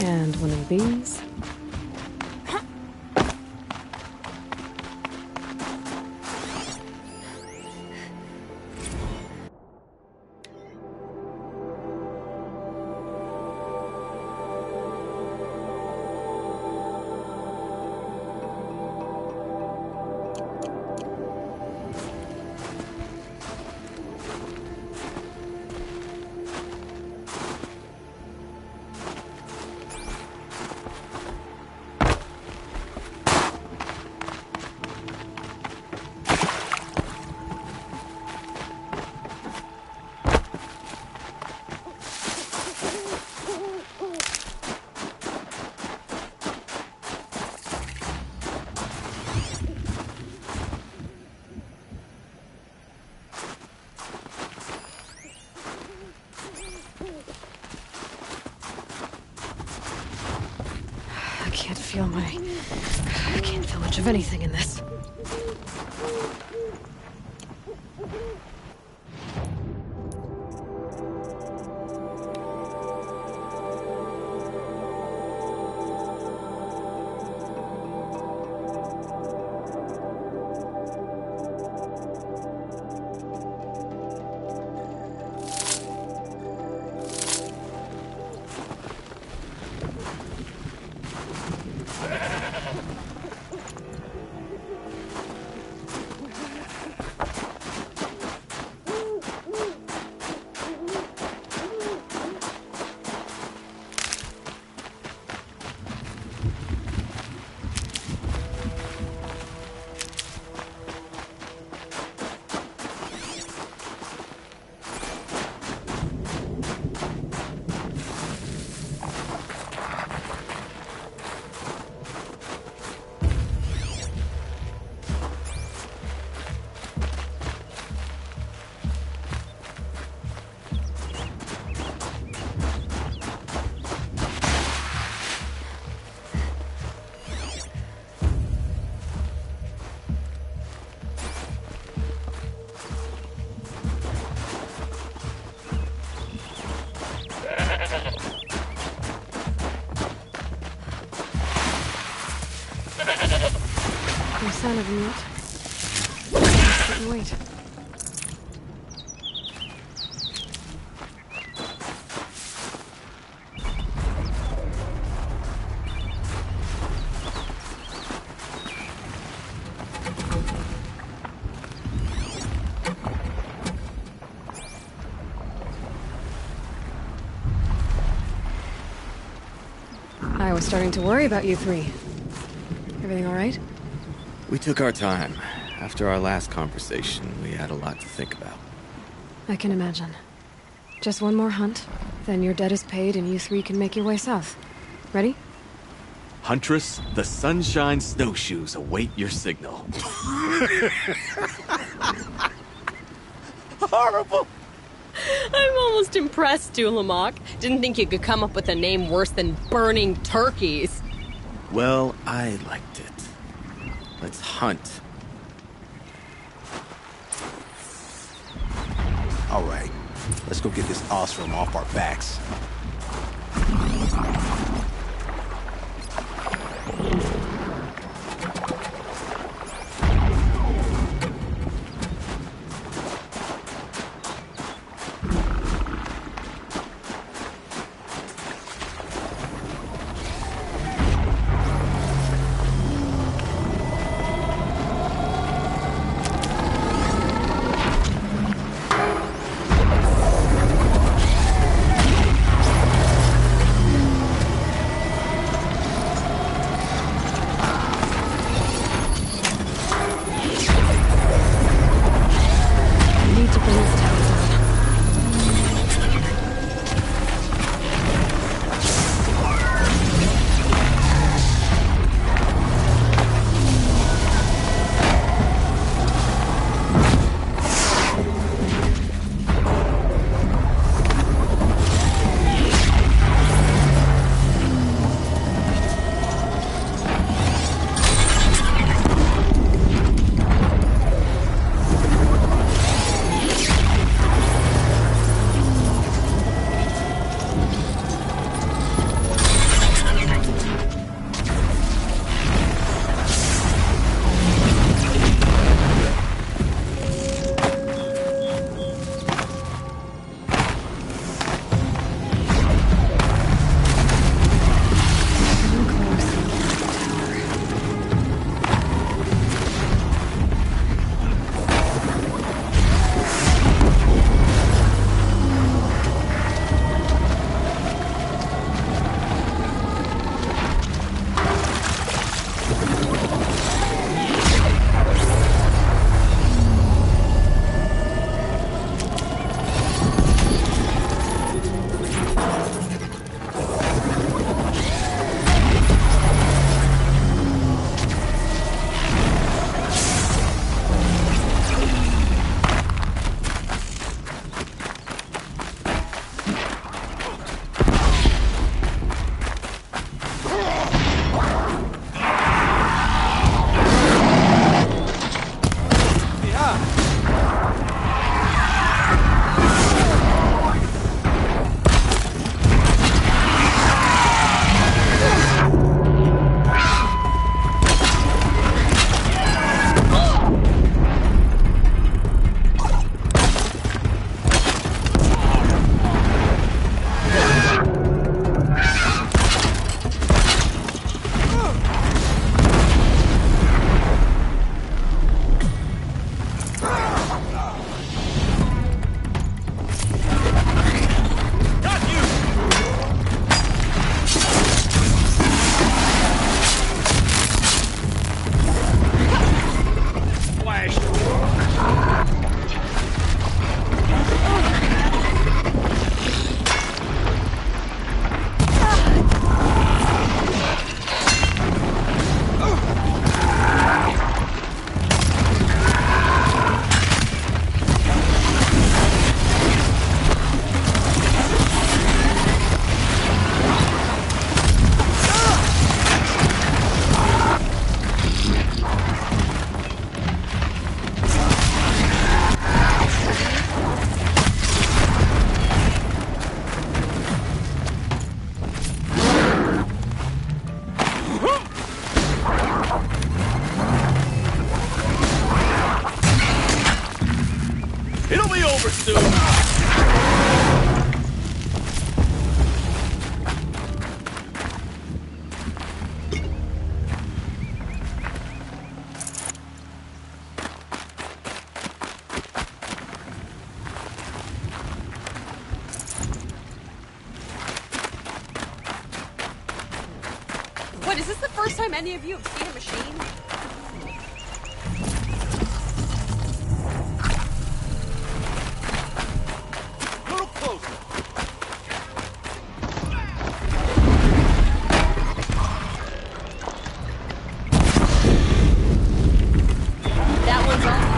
And one of these. I can't feel much of anything in this. No sign of him yet. Sit and wait. I was starting to worry about you three. Everything all right? We took our time. After our last conversation, we had a lot to think about. I can imagine. Just one more hunt, then your debt is paid and you three can make your way south. Ready? Huntress, the Sunshine Snowshoes await your signal. Horrible! I'm almost impressed, Dulamok. Didn't think you could come up with a name worse than Burning Turkeys. Well, I liked it. Let's hunt. All right, let's go get this ostrom off our backs. What, is this the first time any of you have seen a machine? That one's off.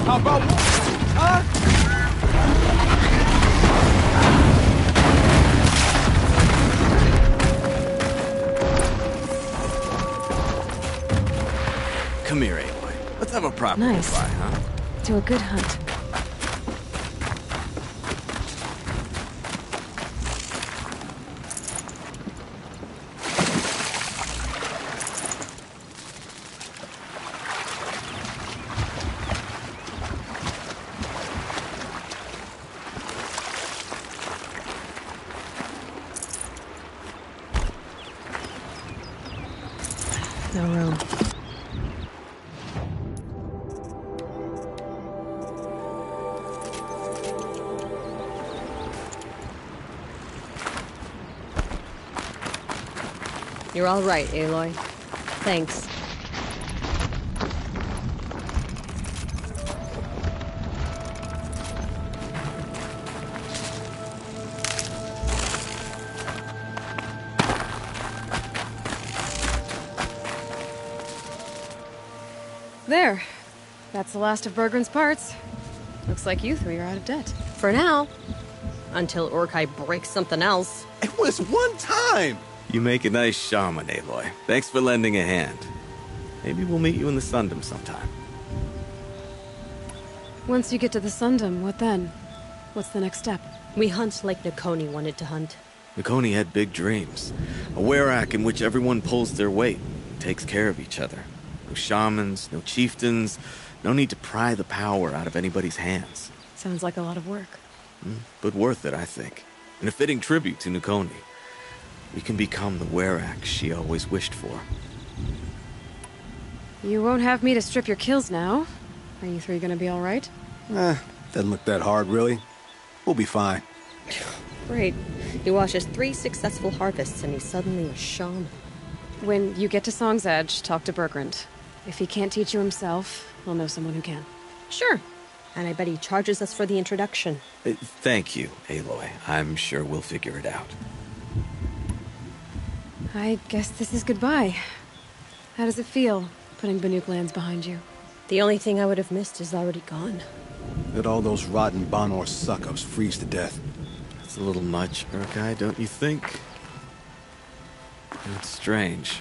How about what? Huh? Come here, Aloy. Let's have a proper Nice. goodbye, huh? To a good hunt. No room. You're all right, Aloy. Thanks. There. That's the last of Bergren's parts. Looks like you three are out of debt. For now. Until Urkai breaks something else. It was one time! You make a nice shaman, Aloy. Thanks for lending a hand. Maybe we'll meet you in the Sundom sometime. Once you get to the Sundom, what then? What's the next step? We hunt like Nakoni wanted to hunt. Nakoni had big dreams. A werak in which everyone pulls their weight, takes care of each other. No shamans, no chieftains, no need to pry the power out of anybody's hands. Sounds like a lot of work. But worth it, I think. And a fitting tribute to Nakoni. We can become the werak she always wished for. You won't have me to strip your kills now. Are you three gonna be alright? Doesn't look that hard, really. We'll be fine. Great. He watches 3 successful harvests and he's suddenly a shaman. When you get to Song's Edge, talk to Bergrand. If he can't teach you himself, we'll know someone who can. Sure. And I bet he charges us for the introduction. Thank you, Aloy. I'm sure we'll figure it out. I guess this is goodbye. How does it feel, putting Banuk lands behind you? The only thing I would have missed is already gone. Let all those rotten Banor suck-ups freeze to death. It's a little much, Urkai, don't you think? It's strange.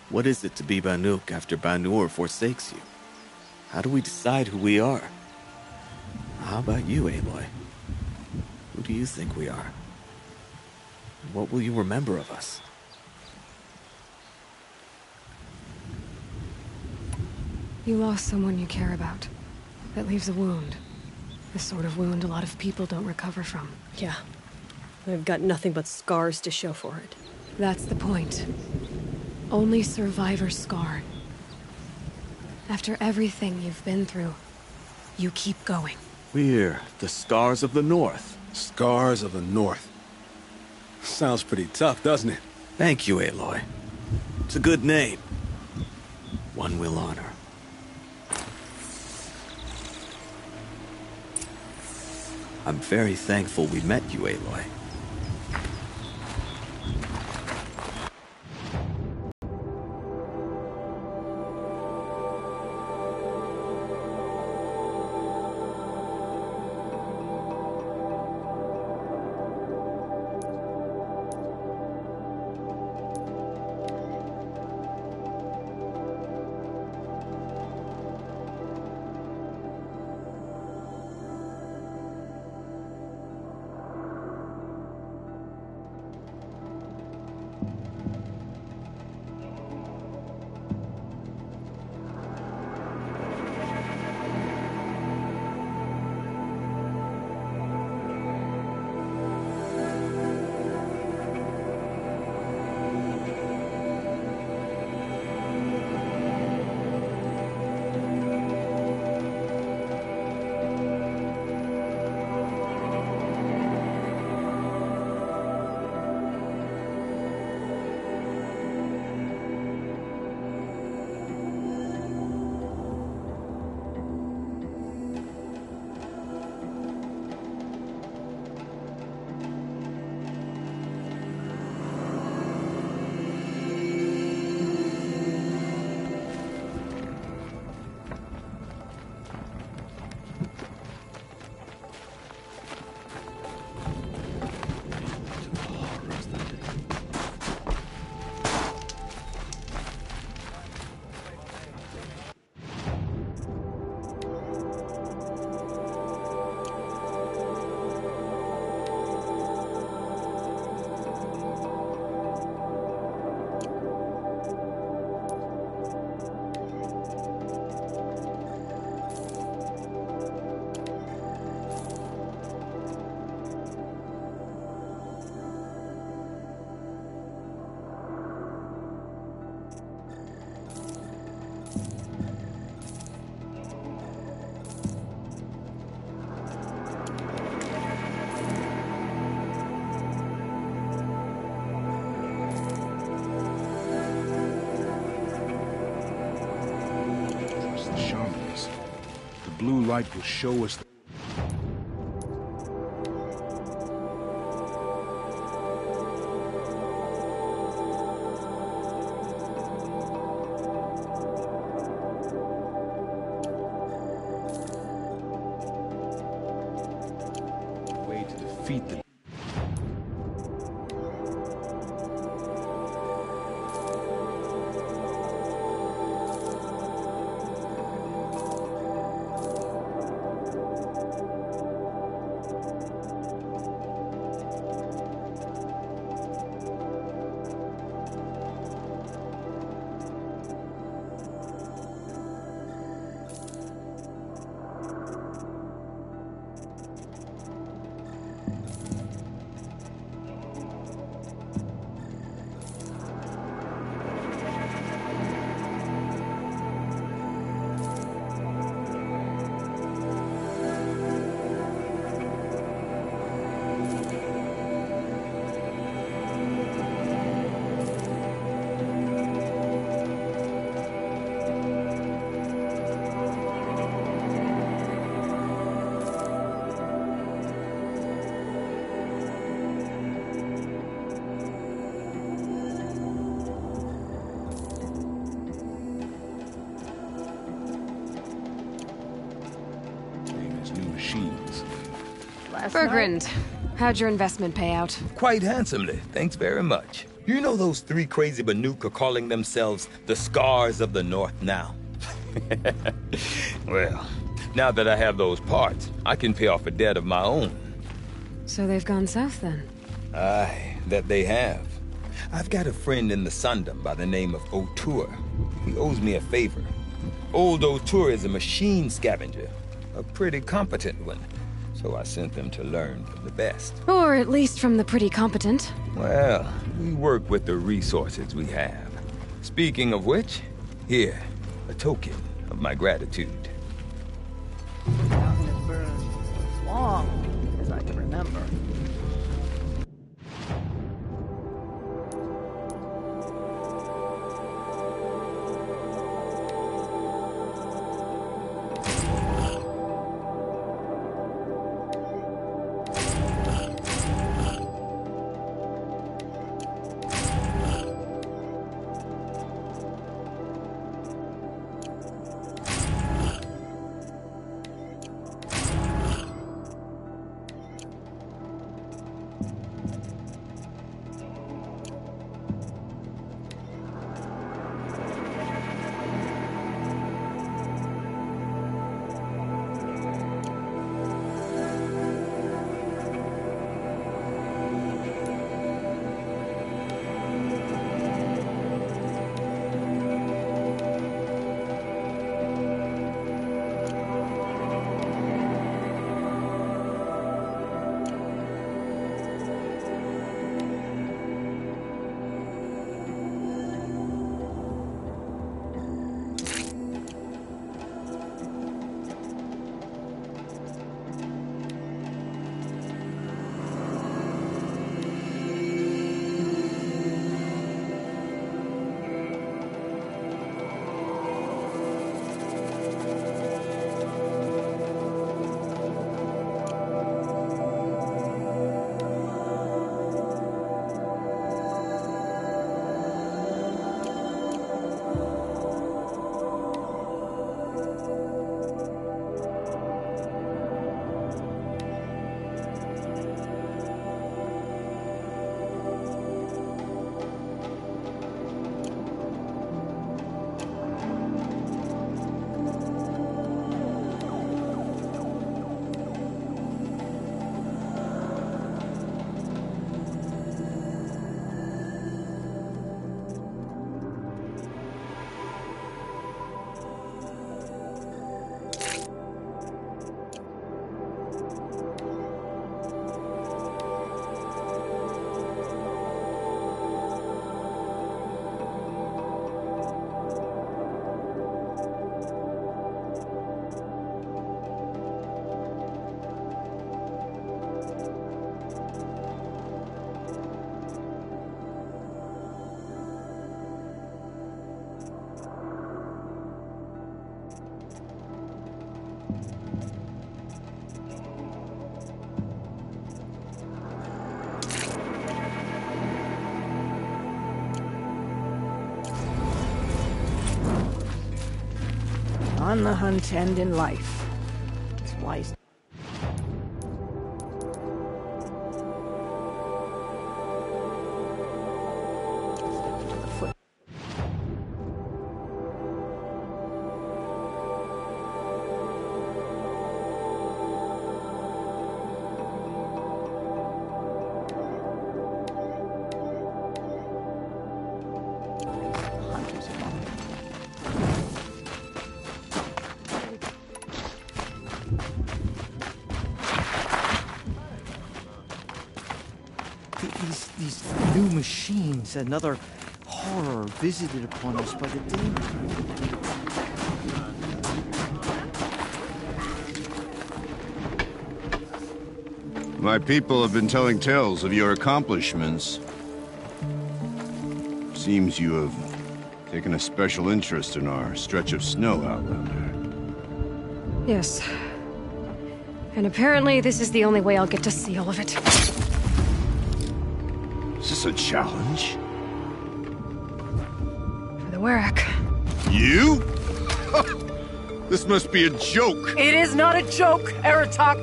What is it to be Banuk after Banur forsakes you? How do we decide who we are? How about you, Aloy? Who do you think we are? What will you remember of us? You lost someone you care about. That leaves a wound. The sort of wound a lot of people don't recover from. Yeah. I've got nothing but scars to show for it. That's the point. Only survivors scar. After everything you've been through, you keep going. We're the Scars of the North. Scars of the North. Sounds pretty tough, doesn't it? Thank you, Aloy. It's a good name. One we'll honor. I'm very thankful we met you, Aloy. blue light will show us the way to defeat the machines. Bergrand, how'd your investment pay out? Quite handsomely, thanks very much. You know those three crazy Banuk are calling themselves the Scars of the North now? Well, now that I have those parts, I can pay off a debt of my own. So they've gone south then? Aye, that they have. I've got a friend in the Sundom by the name of O'Toole. He owes me a favor. Old O'Toole is a machine scavenger, a pretty competent one. So I sent them to learn from the best. Or at least from the pretty competent. Well, we work with the resources we have. Speaking of which, here, a token of my gratitude. Mountain has burned as long as I can remember. On the hunt and in life. It's wise. These new machines, another horror visited upon us by the demon. My people have been telling tales of your accomplishments. Seems you have taken a special interest in our stretch of snow, Outlander. Yes. And apparently this is the only way I'll get to see all of it. Is this a challenge? For the Warrack. You? This must be a joke. It is not a joke, Aratak!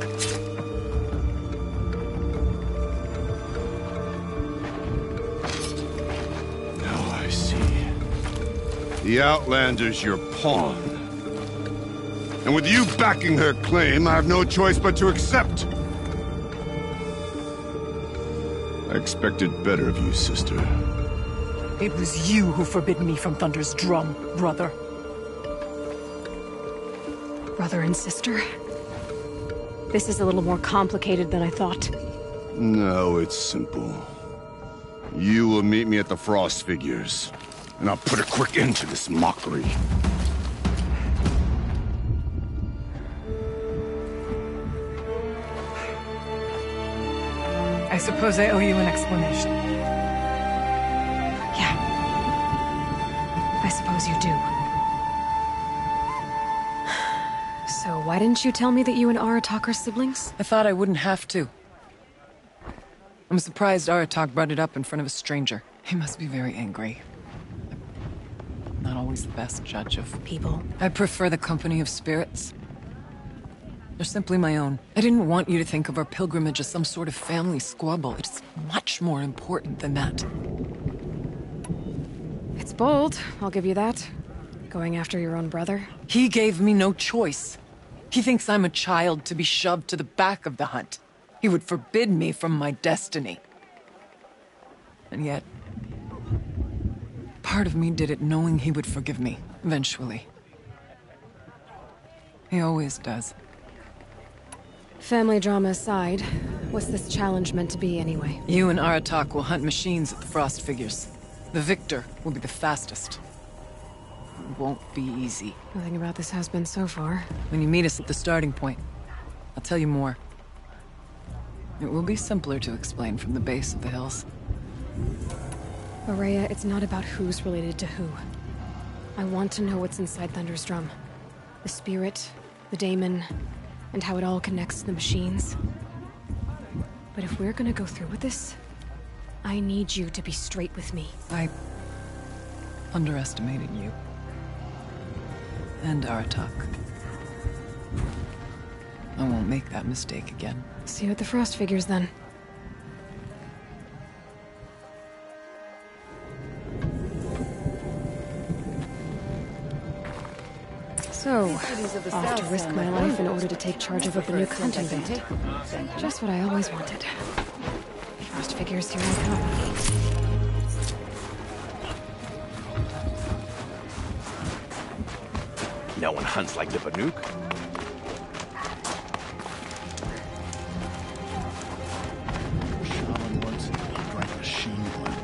Now I see. The Outlander's your pawn. And with you backing her claim, I have no choice but to accept. I expected better of you, sister. It was you who forbid me from Thunder's drum, brother. Brother and sister? This is a little more complicated than I thought. No, it's simple. You will meet me at the Frost Figures, and I'll put a quick end to this mockery. I suppose I owe you an explanation. Yeah. I suppose you do. So why didn't you tell me that you and Aratak are siblings? I thought I wouldn't have to. I'm surprised Aratak brought it up in front of a stranger. He must be very angry. I'm not always the best judge of people. I prefer the company of spirits. They're simply my own. I didn't want you to think of our pilgrimage as some sort of family squabble. It's much more important than that. It's bold, I'll give you that. Going after your own brother. He gave me no choice. He thinks I'm a child to be shoved to the back of the hunt. He would forbid me from my destiny. And yet, part of me did it knowing he would forgive me, eventually. He always does. Family drama aside, what's this challenge meant to be anyway? You and Aratak will hunt machines at the Frost Figures. The victor will be the fastest. It won't be easy. Nothing about this has been so far. When you meet us at the starting point, I'll tell you more. It will be simpler to explain from the base of the hills. Araya, it's not about who's related to who. I want to know what's inside Thunder's drum. The spirit, the daemon, and how it all connects to the machines. But if we're gonna go through with this, I need you to be straight with me. I underestimated you. And Aratak. I won't make that mistake again. See you at the Frost Figures, then. So, off to risk my life in order to take charge of a Banuk hunting band. Just what I always wanted. Frost Figures, here I come. No one hunts like the Banuk. Shaman once drank machine blood.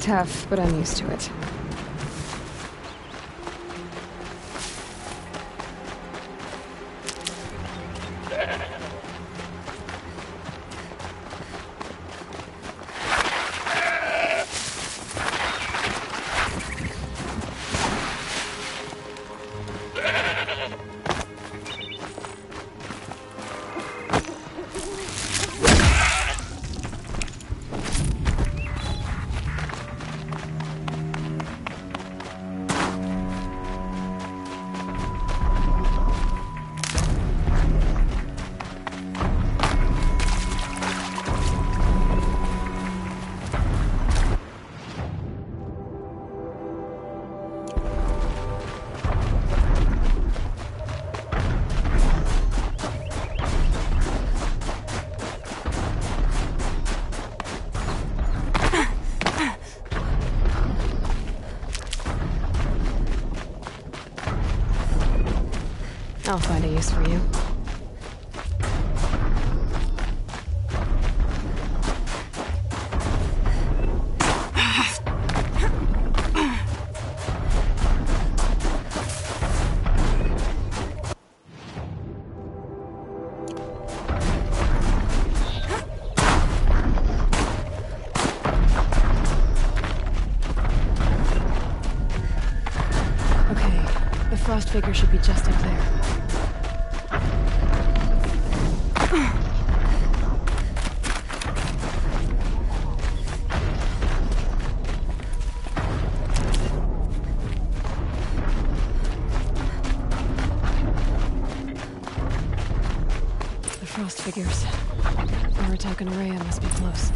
tough, but I'm used to it. I'll find a use for you. Okay, the frost figure should be just up there. Frost figures. Aratak and Rhea must be close.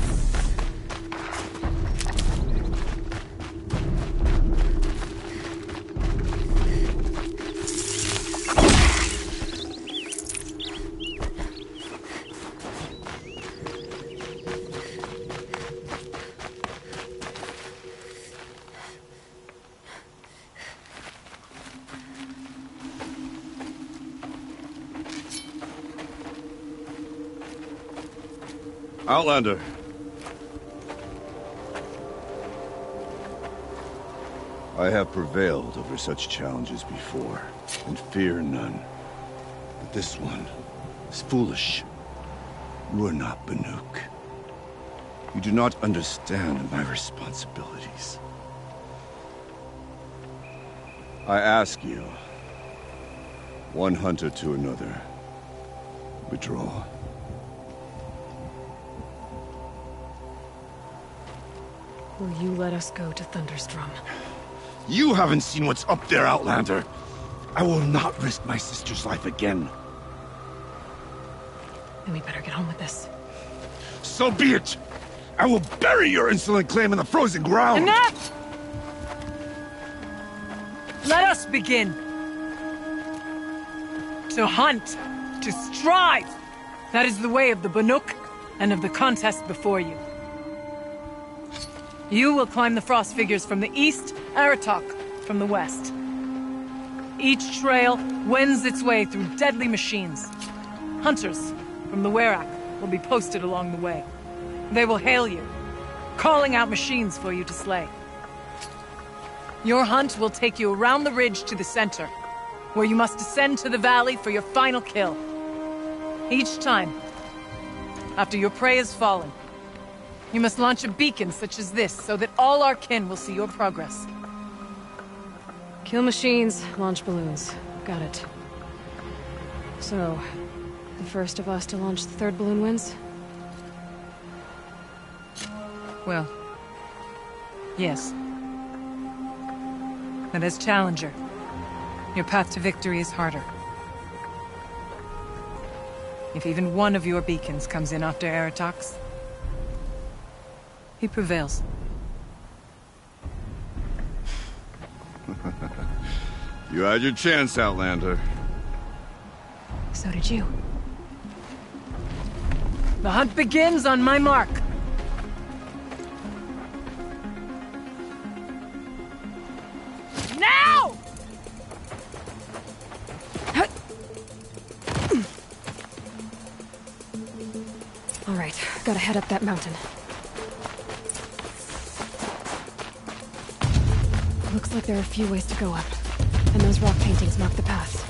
Outlander. I have prevailed over such challenges before, and fear none. But this one is foolish. You are not Banuk. You do not understand my responsibilities. I ask you, one hunter to another, withdraw. Will you let us go to Thunderstrom? You haven't seen what's up there, Outlander. I will not risk my sister's life again. Then we better get on with this. So be it! I will bury your insolent claim in the frozen ground! Enough! Let us begin. To hunt, to strive. That is the way of the Banuk and of the contest before you. You will climb the frost figures from the east, Aratak from the west. Each trail wends its way through deadly machines. Hunters from the Werak will be posted along the way. They will hail you, calling out machines for you to slay. Your hunt will take you around the ridge to the center, where you must descend to the valley for your final kill. Each time, after your prey has fallen, you must launch a beacon such as this, so that all our kin will see your progress. Kill machines, launch balloons. Got it. So, the first of us to launch the third balloon wins? Well, yes. But as Challenger, your path to victory is harder. If even one of your beacons comes in after Aratak's, he prevails. You had your chance, Outlander. So did you. The hunt begins on my mark. Now! All right, gotta head up that mountain. Looks like there are a few ways to go up. And those rock paintings mark the paths.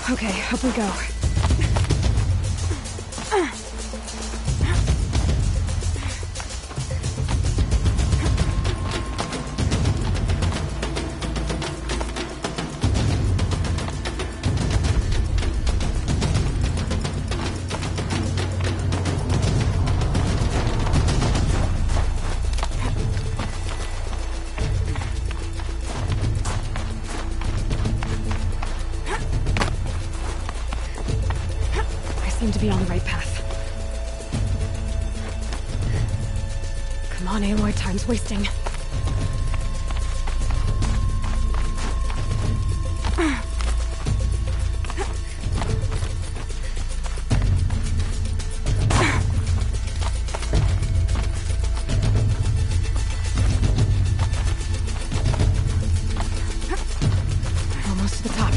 Okay, up we go. To be on the right path. Come on, Aloy, time's wasting. Almost to the top.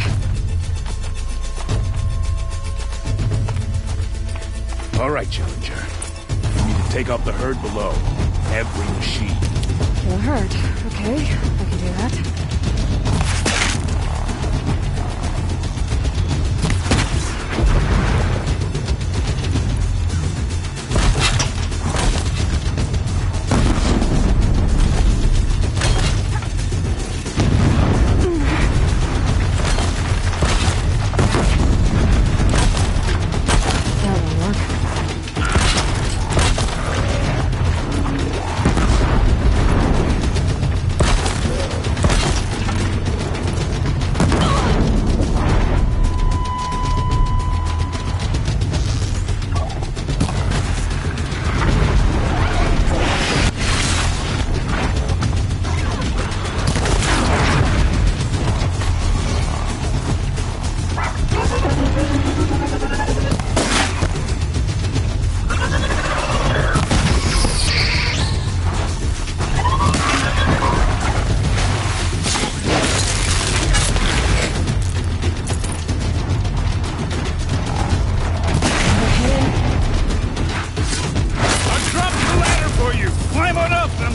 All right, Challenger. You need to take out the herd below. Every machine. Kill a herd. Okay, I can do that.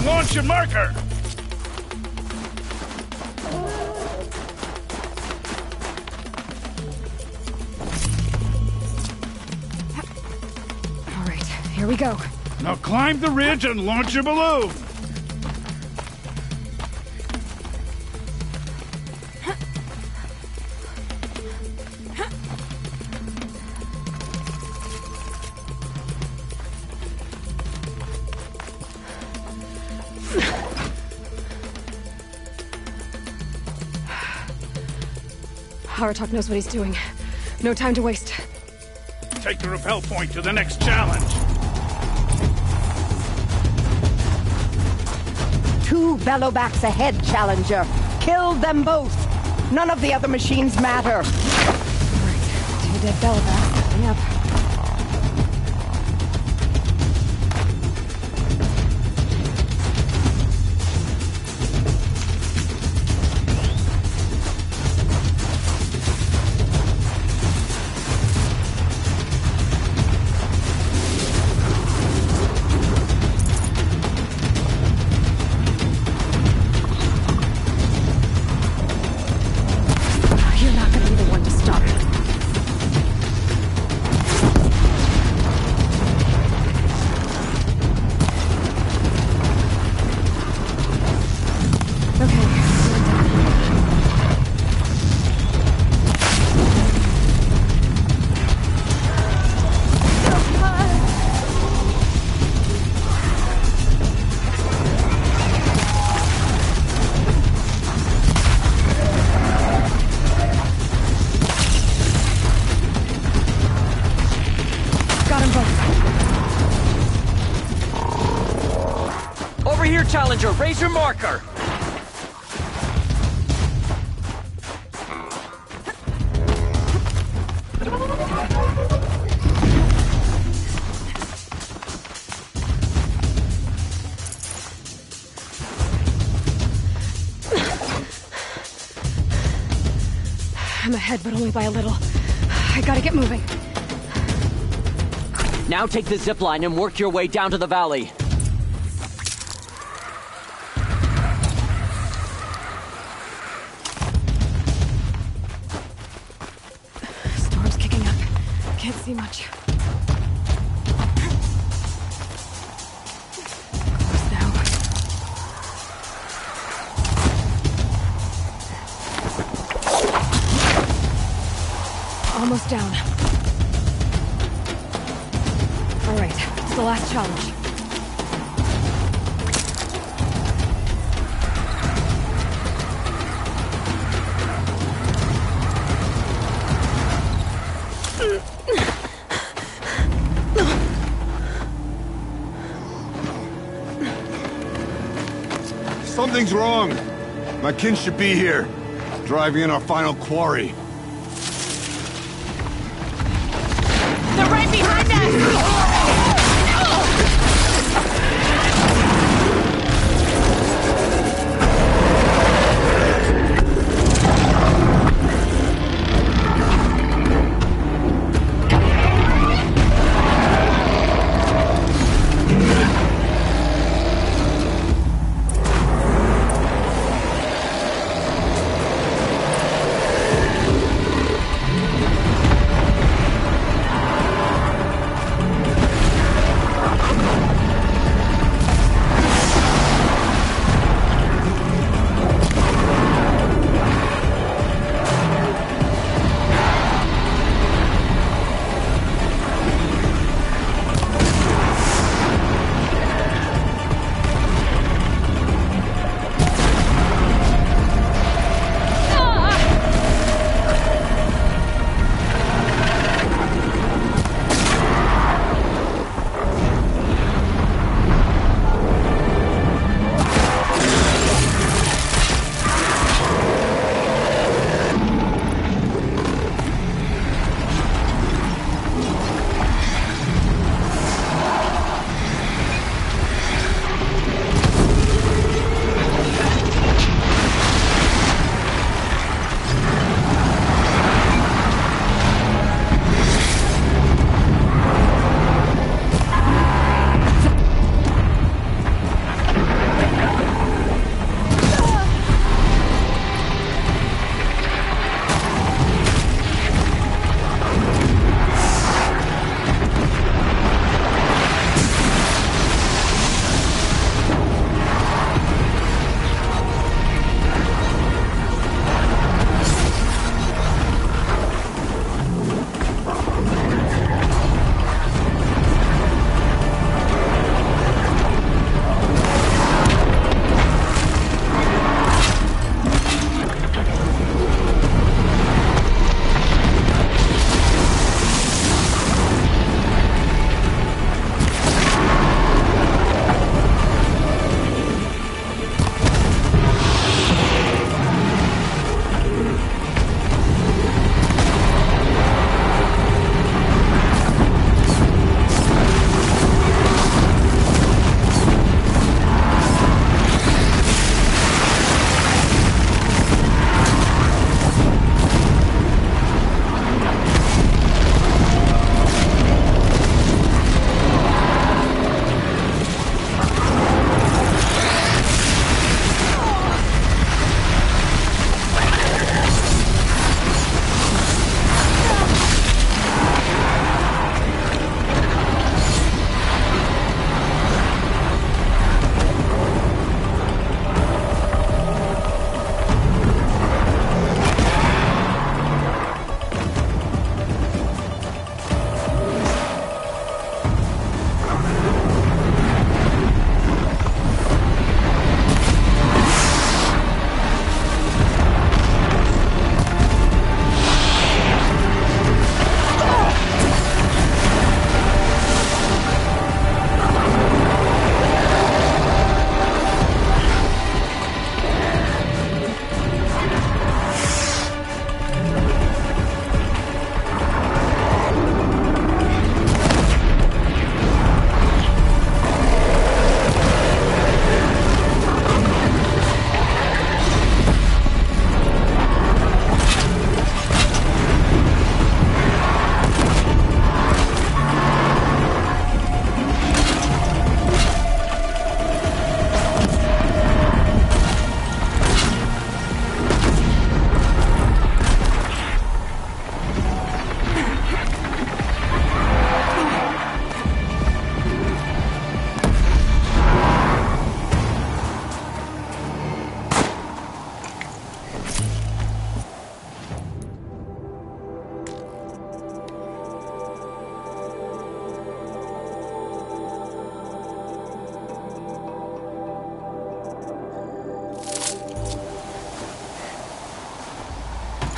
Launch your marker! All right, here we go. Now climb the ridge and launch your balloon! Aratok knows what he's doing. No time to waste. Take the rappel point to the next challenge. 2 bellowbacks ahead, Challenger. Kill them both. None of the other machines matter. All right, 2 dead bellowbacks coming up. Challenger, raise your marker! I'm ahead, but only by a little. I gotta get moving. Now take the zip line and work your way down to the valley. Storm's kicking up. Can't see much. Close now. Almost down. All right, it's the last challenge. Something's wrong. My kin should be here, driving in our final quarry. They're right behind us!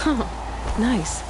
Oh, nice.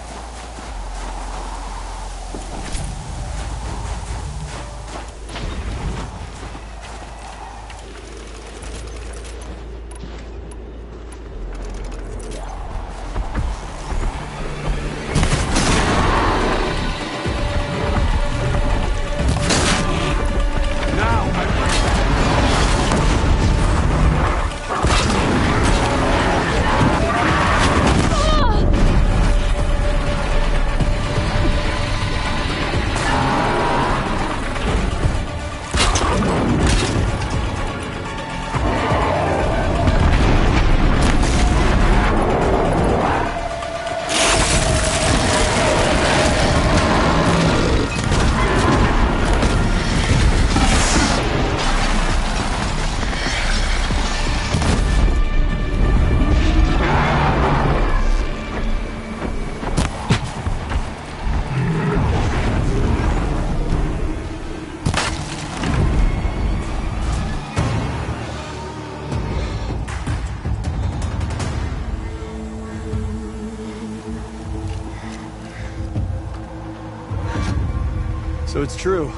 So it's true.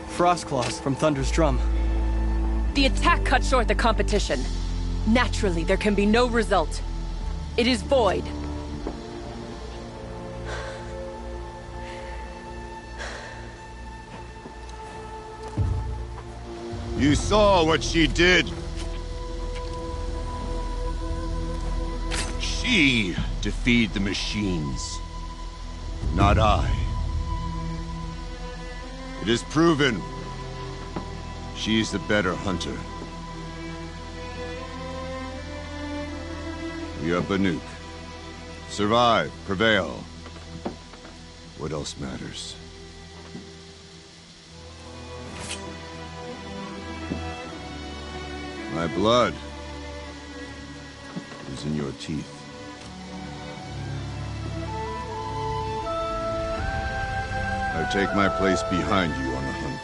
Frost Claws from Thunder's drum. The attack cut short the competition. Naturally, there can be no result. It is void. You saw what she did. She defeated the machines, not I. It is proven. She's the better hunter. We are Banuk. Survive, prevail. What else matters? My blood is in your teeth. I take my place behind you on the hunt.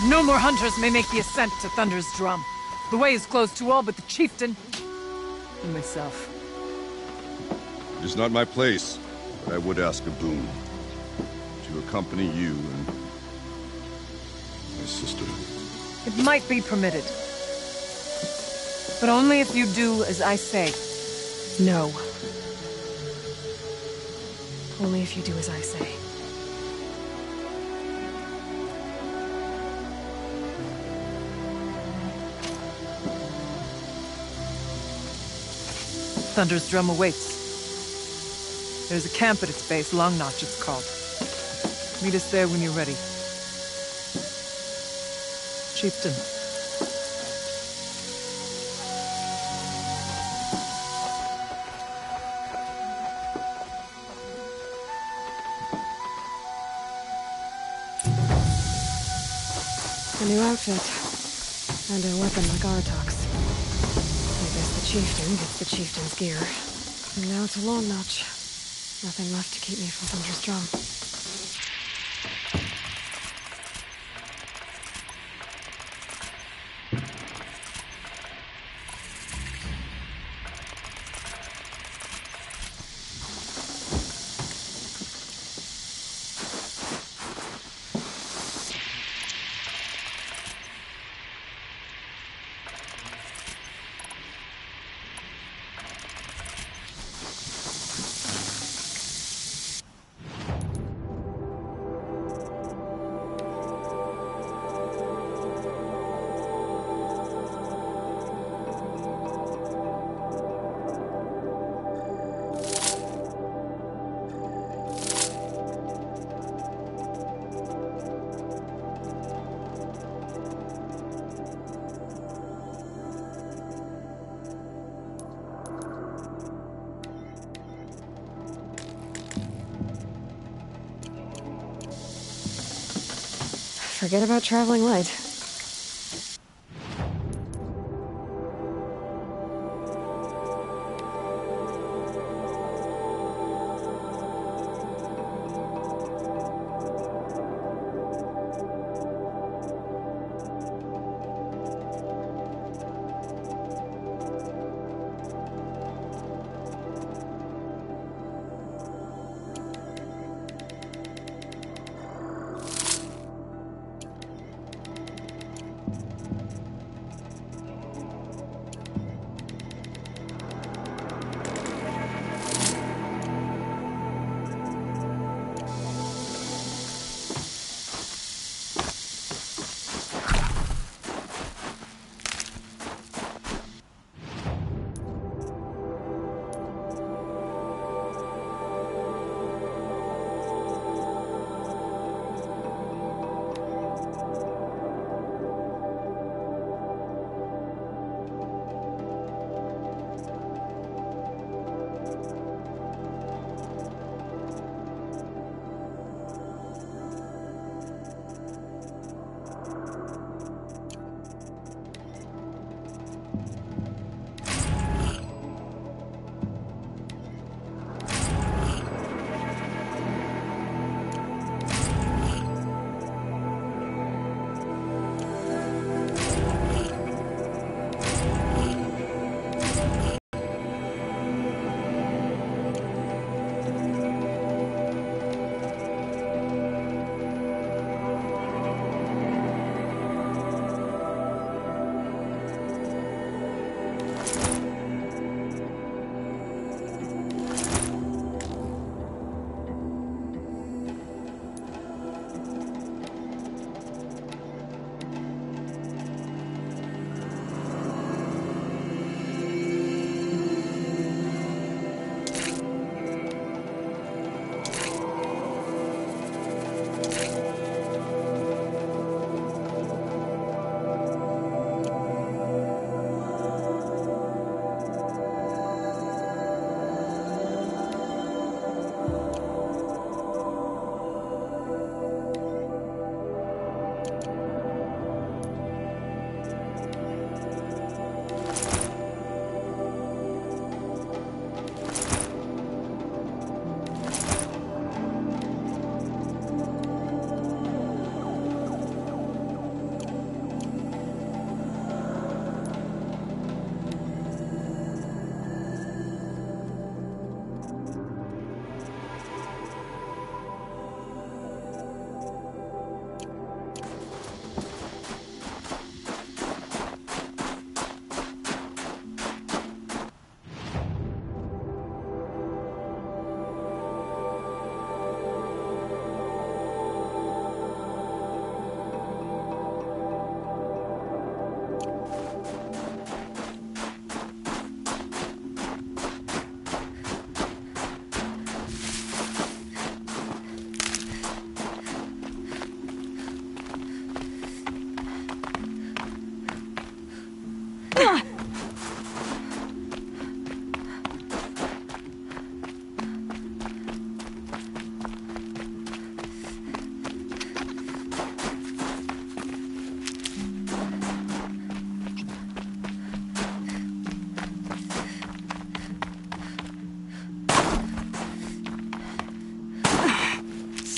No more hunters may make the ascent to Thunder's drum. The way is closed to all but the chieftain and myself. It is not my place, but I would ask a boon. To accompany you and my sister. It might be permitted. But only if you do as I say. No. Only if you do as I say. Thunder's drum awaits. There's a camp at its base, Long Notch it's called. Meet us there when you're ready. Chieftain. A new outfit. And a weapon like Artok's. I guess the chieftain gets the chieftain's gear. And now it's a Long Notch. Nothing left to keep me from Thunder's drum. Forget about traveling light.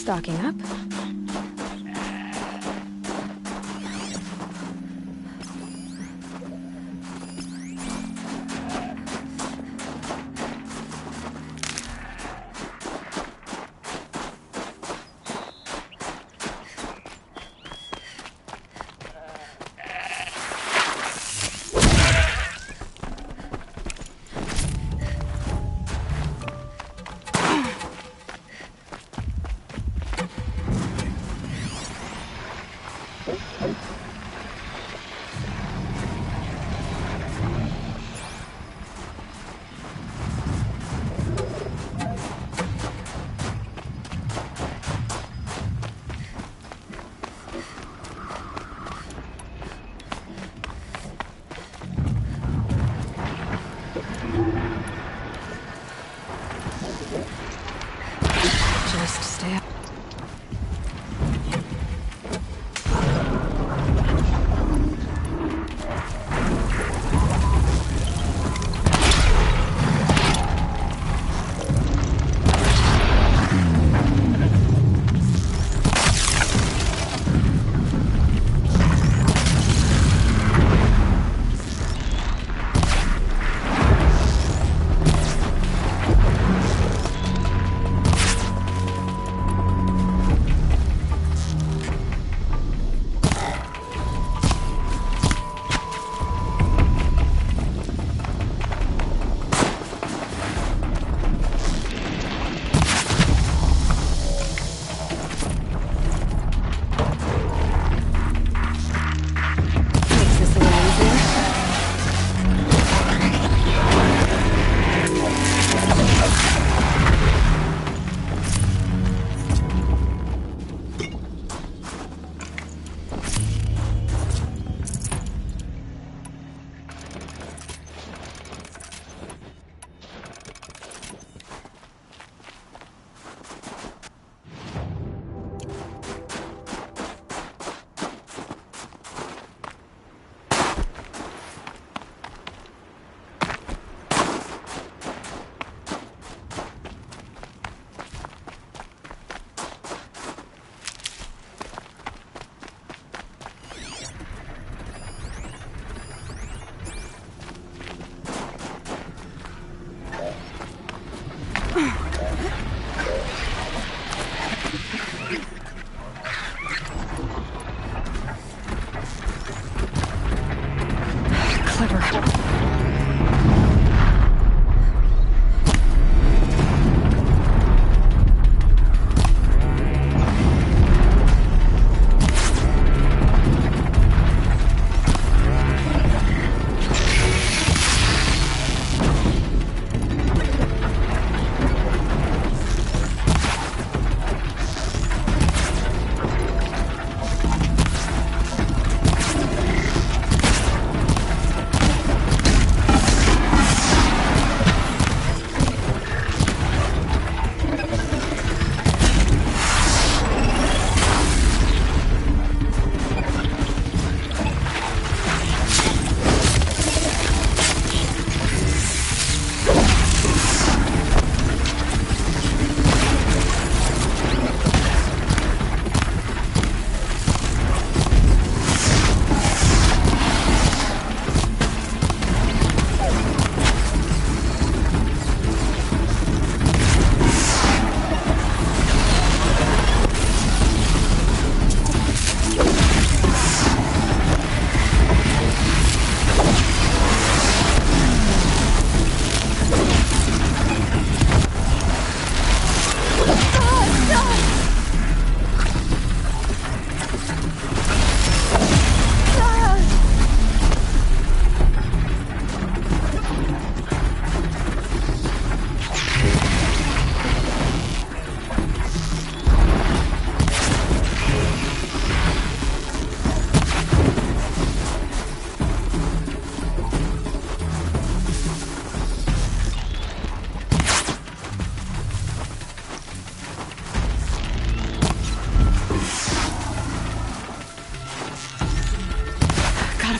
Stocking up.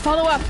Follow up.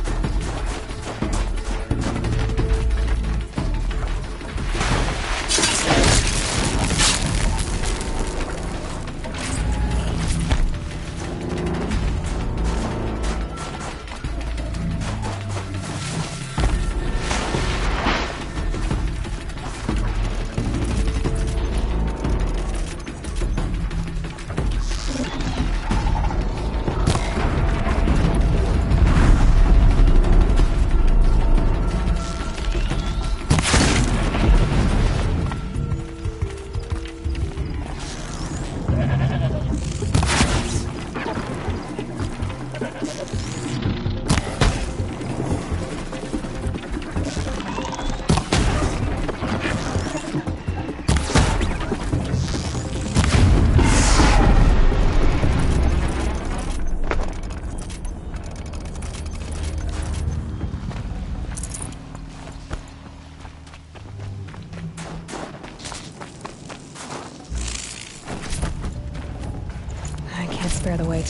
Can't spare the weight.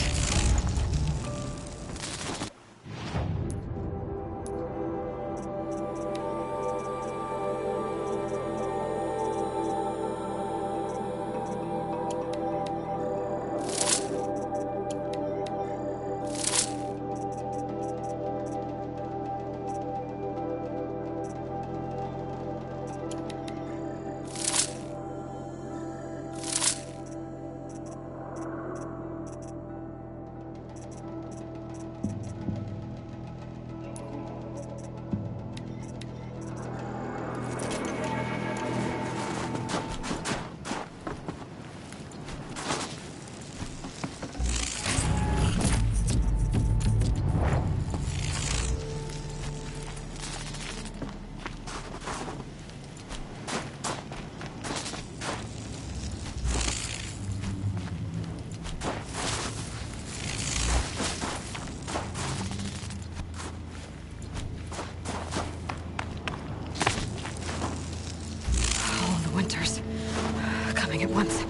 Coming at once.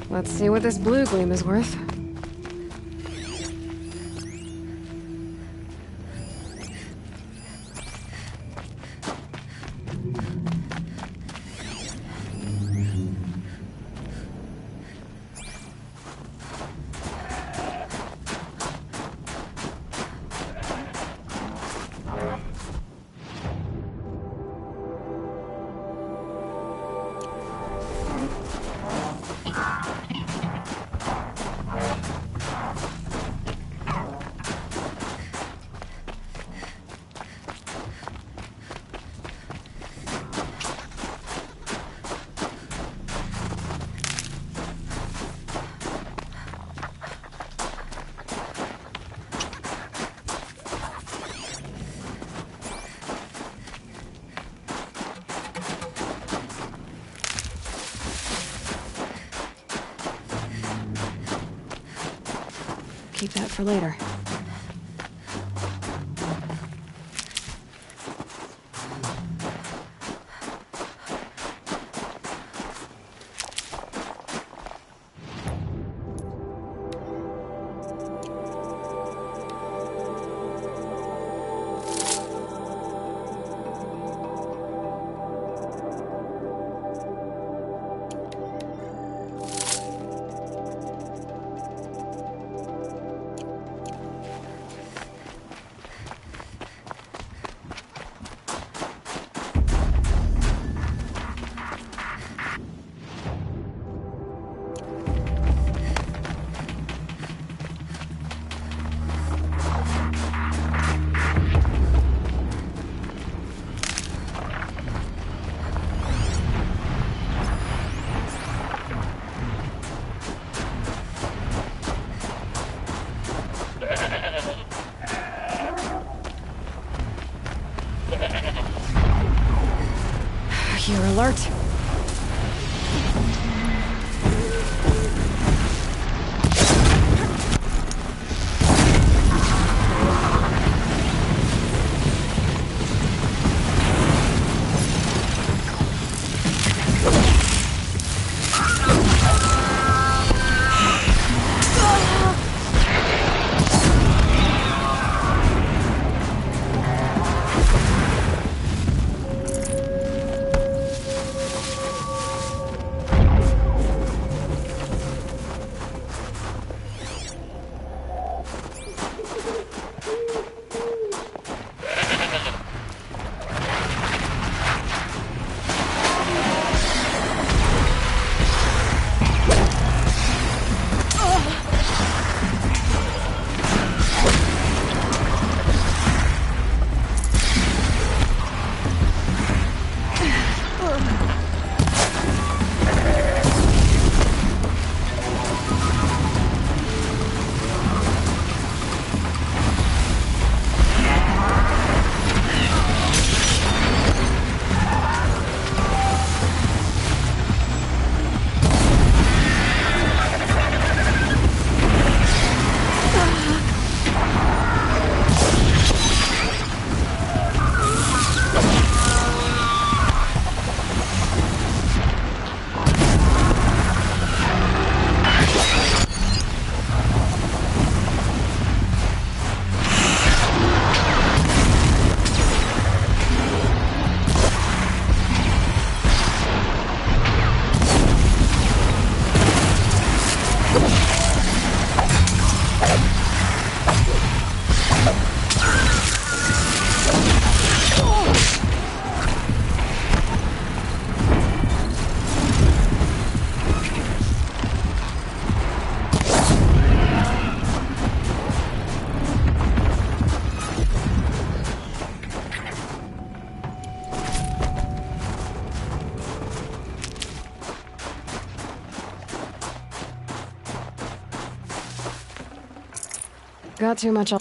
Let's see what this blue gleam is worth. Keep that for later. You're alert. Got too much.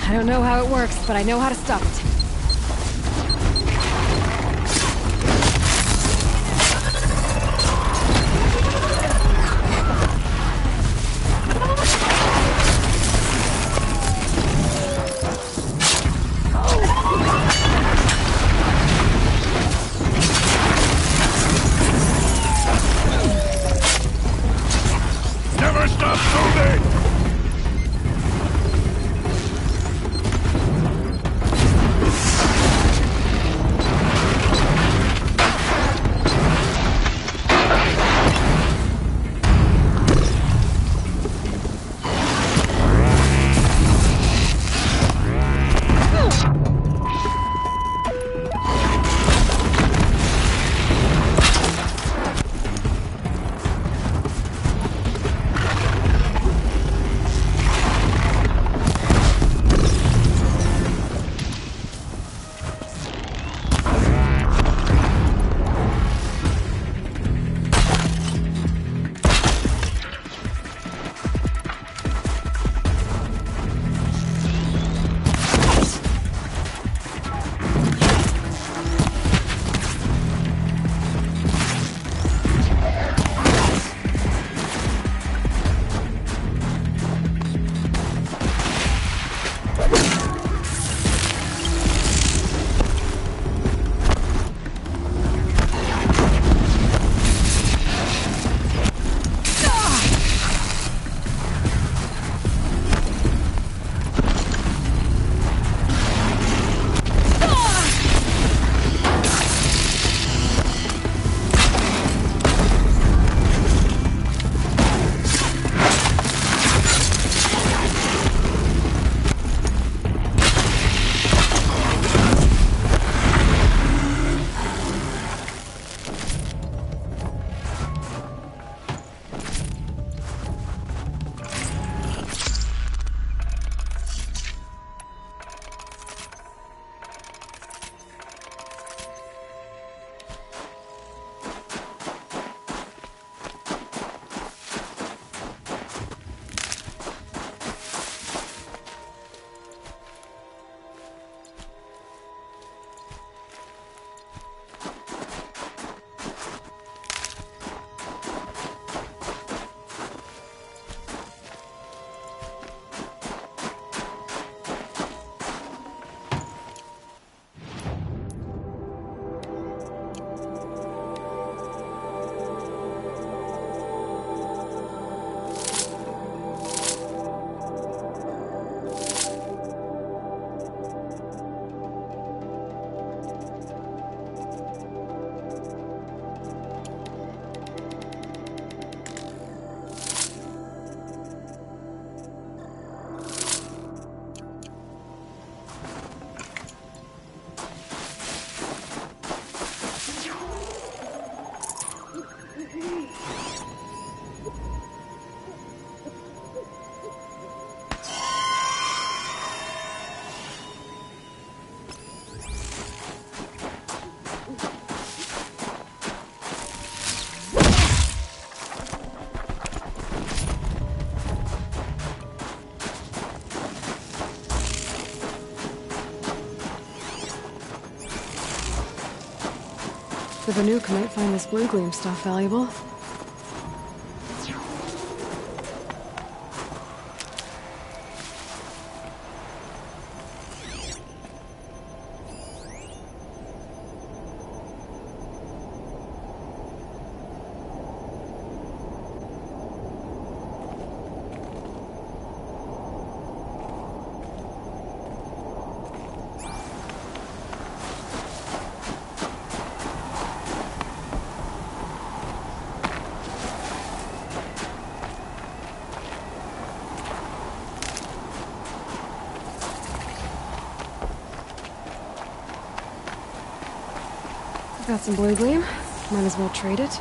I don't know how it works, but I know how to stop it. Never stop moving! The Banuk might find this blue gleam stuff valuable. Got some blue gleam. Might as well trade it.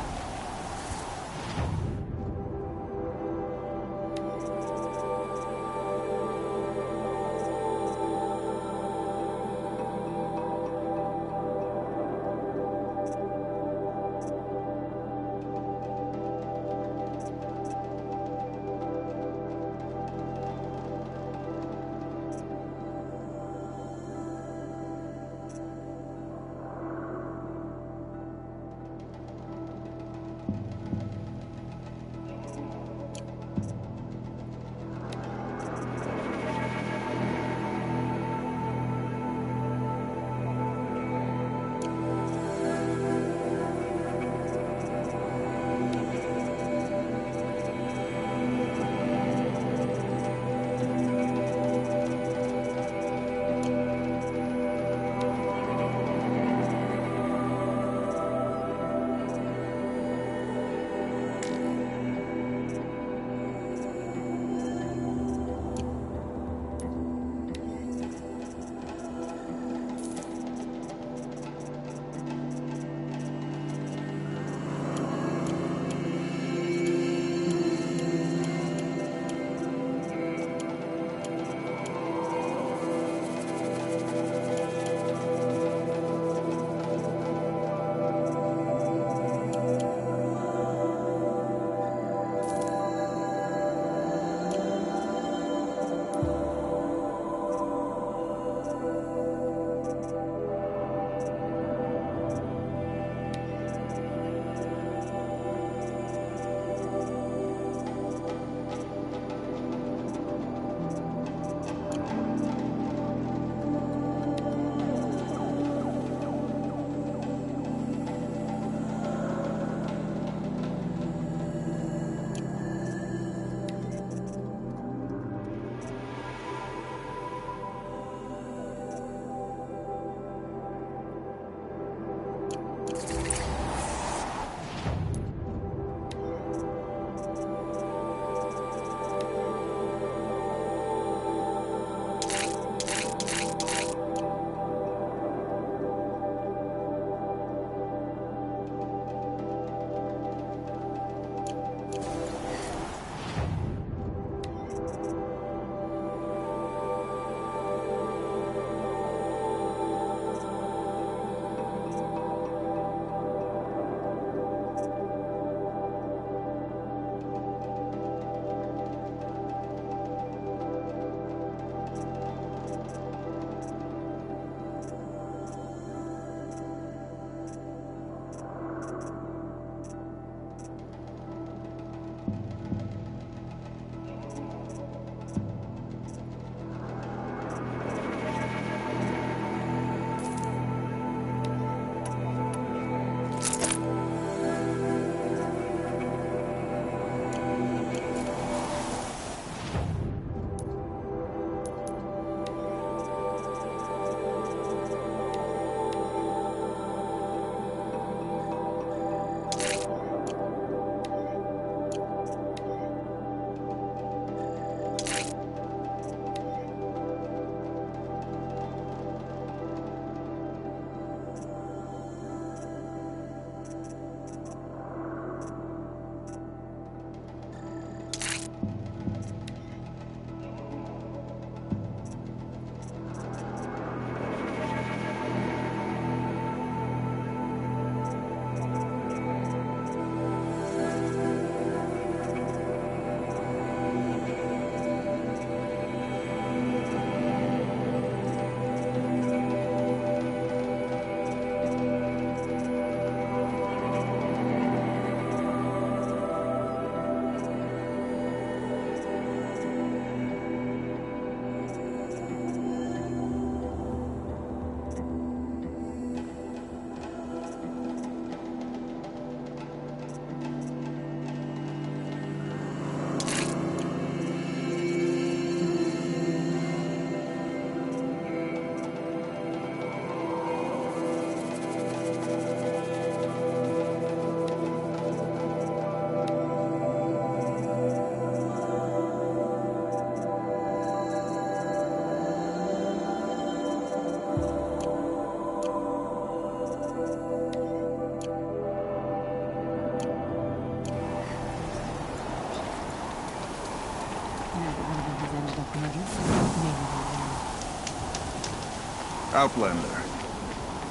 Outlander.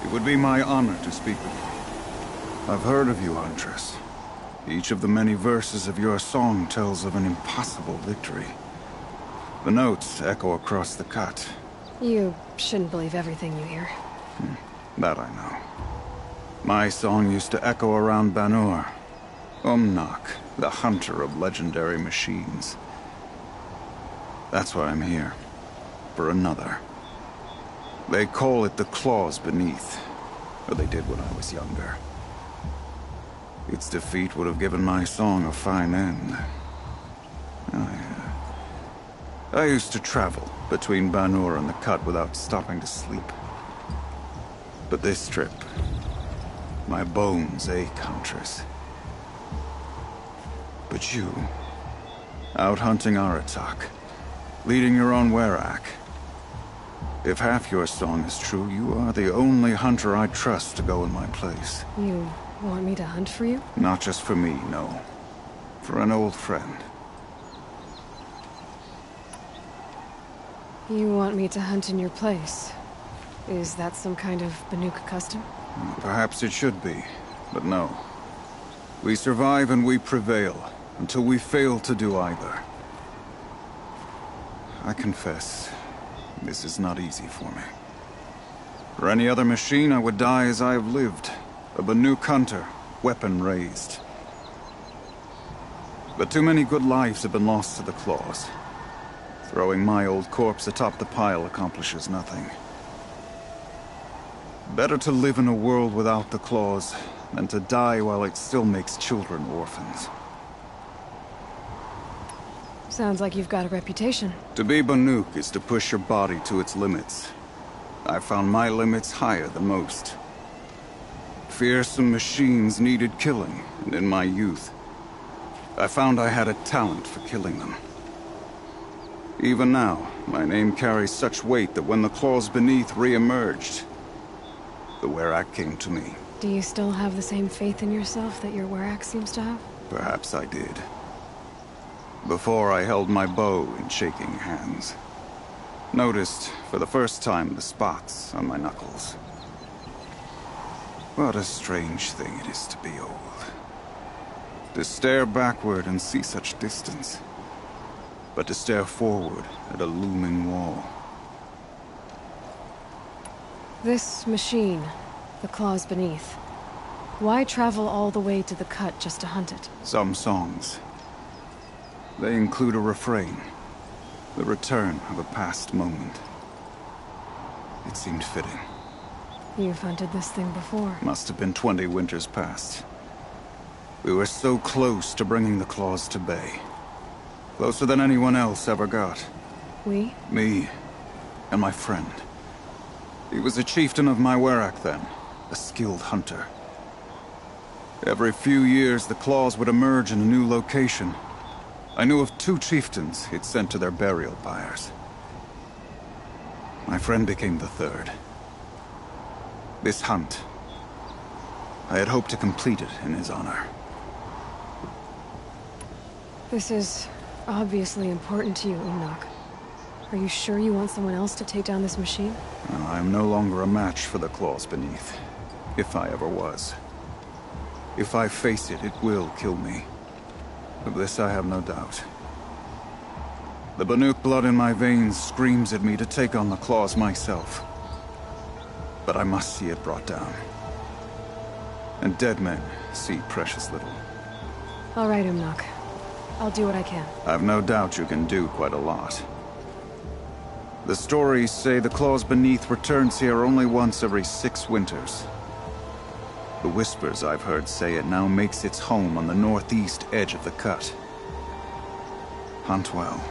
It would be my honor to speak with you. I've heard of you, Huntress. Each of the many verses of your song tells of an impossible victory. The notes echo across the cut. You shouldn't believe everything you hear. That I know. My song used to echo around Banur. Umnak, the hunter of legendary machines. That's why I'm here. For another. They call it the claws beneath. Or they did when I was younger. Its defeat would have given my song a fine end. I used to travel between Banur and the Cut without stopping to sleep. But this trip, my bones ache, Huntress. But you, out hunting Aratak, leading your own Werak. If half your song is true, you are the only hunter I trust to go in my place. You want me to hunt for you? Not just for me, no. For an old friend. You want me to hunt in your place? Is that some kind of Banuk custom? Perhaps it should be, but no. We survive and we prevail, until we fail to do either. I confess, this is not easy for me. For any other machine, I would die as I have lived. A Banuk hunter, weapon raised. But too many good lives have been lost to the claws. Throwing my old corpse atop the pile accomplishes nothing. Better to live in a world without the claws than to die while it still makes children orphans. Sounds like you've got a reputation. To be Banuk is to push your body to its limits. I found my limits higher than most. Fearsome machines needed killing, and in my youth, I found I had a talent for killing them. Even now, my name carries such weight that when the claws beneath re-emerged, the Werak came to me. Do you still have the same faith in yourself that your Werak seems to have? Perhaps I did. Before I held my bow in shaking hands. Noticed, for the first time, the spots on my knuckles. What a strange thing it is to be old. To stare backward and see such distance. But to stare forward at a looming wall. This machine, the claws beneath. Why travel all the way to the Cut just to hunt it? Some songs. They include a refrain. The return of a past moment. It seemed fitting. You've hunted this thing before. Must have been 20 winters past. We were so close to bringing the claws to bay. Closer than anyone else ever got. We? Me. And my friend. He was a chieftain of my Werak then. A skilled hunter. Every few years, the claws would emerge in a new location. I knew of 2 chieftains he'd sent to their burial pyres. My friend became the 3rd. This hunt, I had hoped to complete it in his honor. This is obviously important to you, Umnak. Are you sure you want someone else to take down this machine? I am no longer a match for the claws beneath. If I ever was. If I face it, it will kill me. Of this I have no doubt. The Banuk blood in my veins screams at me to take on the claws myself. But I must see it brought down. And dead men see precious little. All right, Umnak. I'll do what I can. I've no doubt you can do quite a lot. The stories say the claws beneath returns here only once every 6 winters. The whispers I've heard say it now makes its home on the northeast edge of the Cut. Hunt well.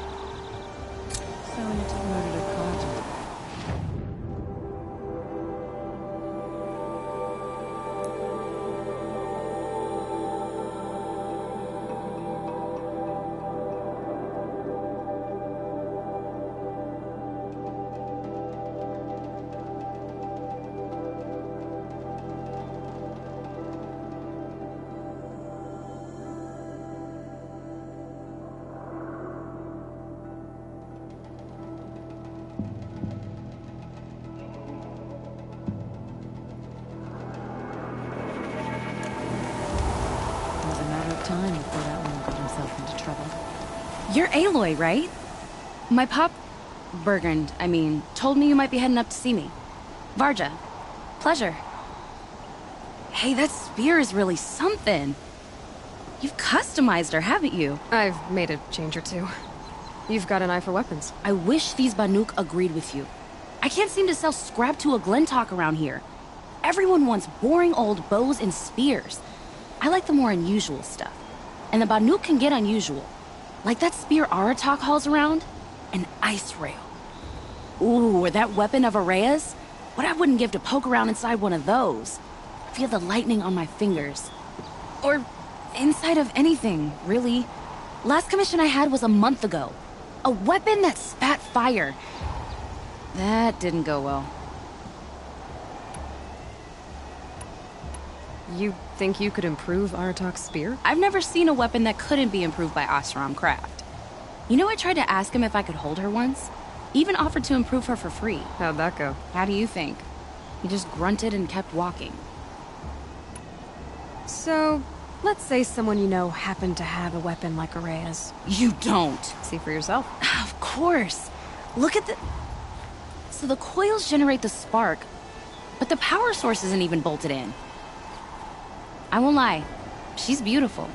time before that one got himself into trouble. You're Aloy, right? My pop... Bergund, I mean, told me you might be heading up to see me. Varja. Pleasure. Hey, that spear is really something. You've customized her, haven't you? I've made a change or two. You've got an eye for weapons. I wish these Banuk agreed with you. I can't seem to sell scrap to a Glentalk around here. Everyone wants boring old bows and spears. I like the more unusual stuff. And the Banuk can get unusual. Like that spear Aratak hauls around. An ice rail. Ooh, or that weapon of Araya's. What I wouldn't give to poke around inside one of those. Feel the lightning on my fingers. Or inside of anything, really. Last commission I had was a month ago. A weapon that spat fire. That didn't go well. You think you could improve Aratak's spear? I've never seen a weapon that couldn't be improved by Oseram craft. You know, I tried to ask him if I could hold her once. Even offered to improve her for free. How'd that go? How do you think? He just grunted and kept walking. So, let's say someone you know happened to have a weapon like Araya's. You don't. See for yourself. Of course. Look at the... So the coils generate the spark, but the power source isn't even bolted in. I won't lie. She's beautiful.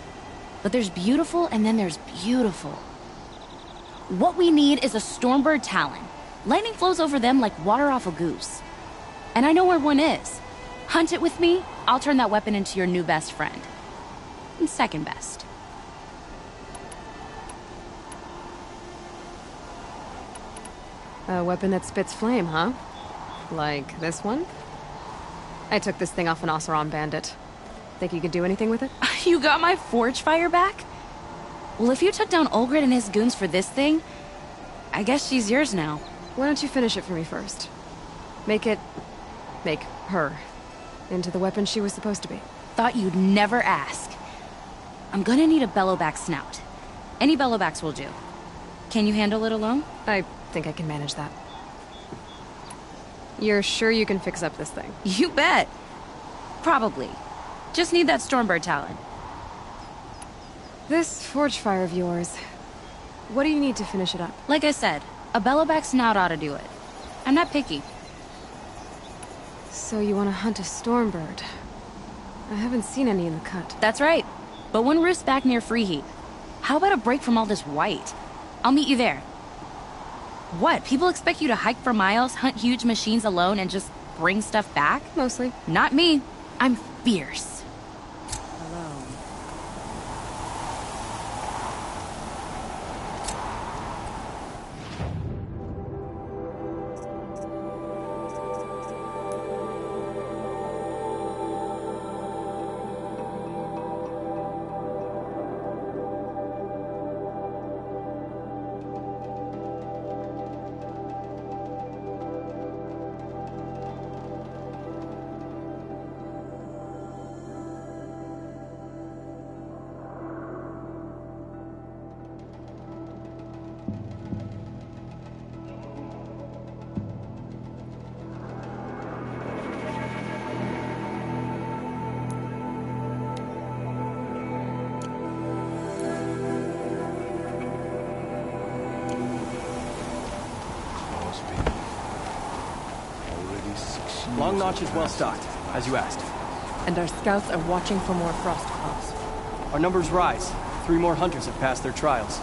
But there's beautiful and then there's beautiful. What we need is a Stormbird Talon. Lightning flows over them like water off a goose. And I know where one is. Hunt it with me, I'll turn that weapon into your new best friend. And second best. A weapon that spits flame, huh? Like this one? I took this thing off an Oseram bandit. Think you could do anything with it? You got my forge fire back? Well, if you took down Olgrid and his goons for this thing, I guess she's yours now. Why don't you finish it for me first? Make her into the weapon she was supposed to be. Thought you'd never ask. I'm gonna need a bellowback snout. Any bellowbacks will do. Can you handle it alone? I think I can manage that. You're sure you can fix up this thing? You bet. Probably. Just need that Stormbird Talon. This forge fire of yours, what do you need to finish it up? Like I said, a bellowback snout ought to do it. I'm not picky. So you want to hunt a Stormbird? I haven't seen any in the cut. That's right. But one roosts back near Freeheat. How about a break from all this white? I'll meet you there. What? People expect you to hike for miles, hunt huge machines alone, and just bring stuff back? Mostly. Not me. I'm fierce. Long Notch is well stocked, as you asked. And our scouts are watching for more frost claws. Our numbers rise. 3 more hunters have passed their trials.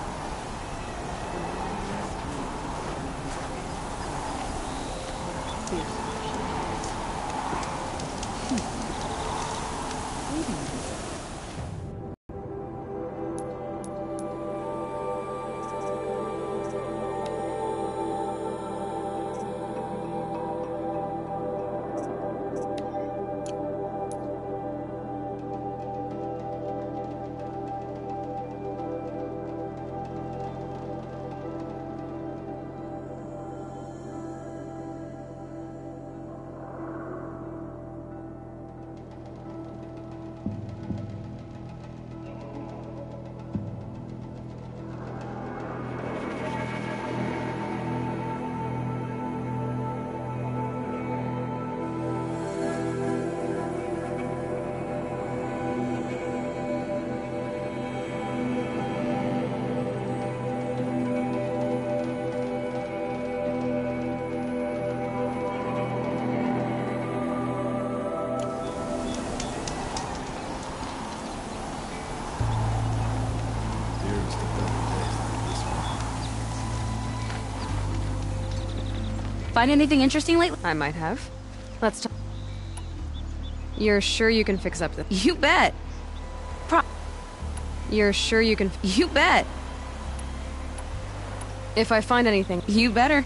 Find anything interesting lately? I might have. Let's talk. You're sure you can fix up the... You bet. You're sure you can... You bet. If I find anything... You better.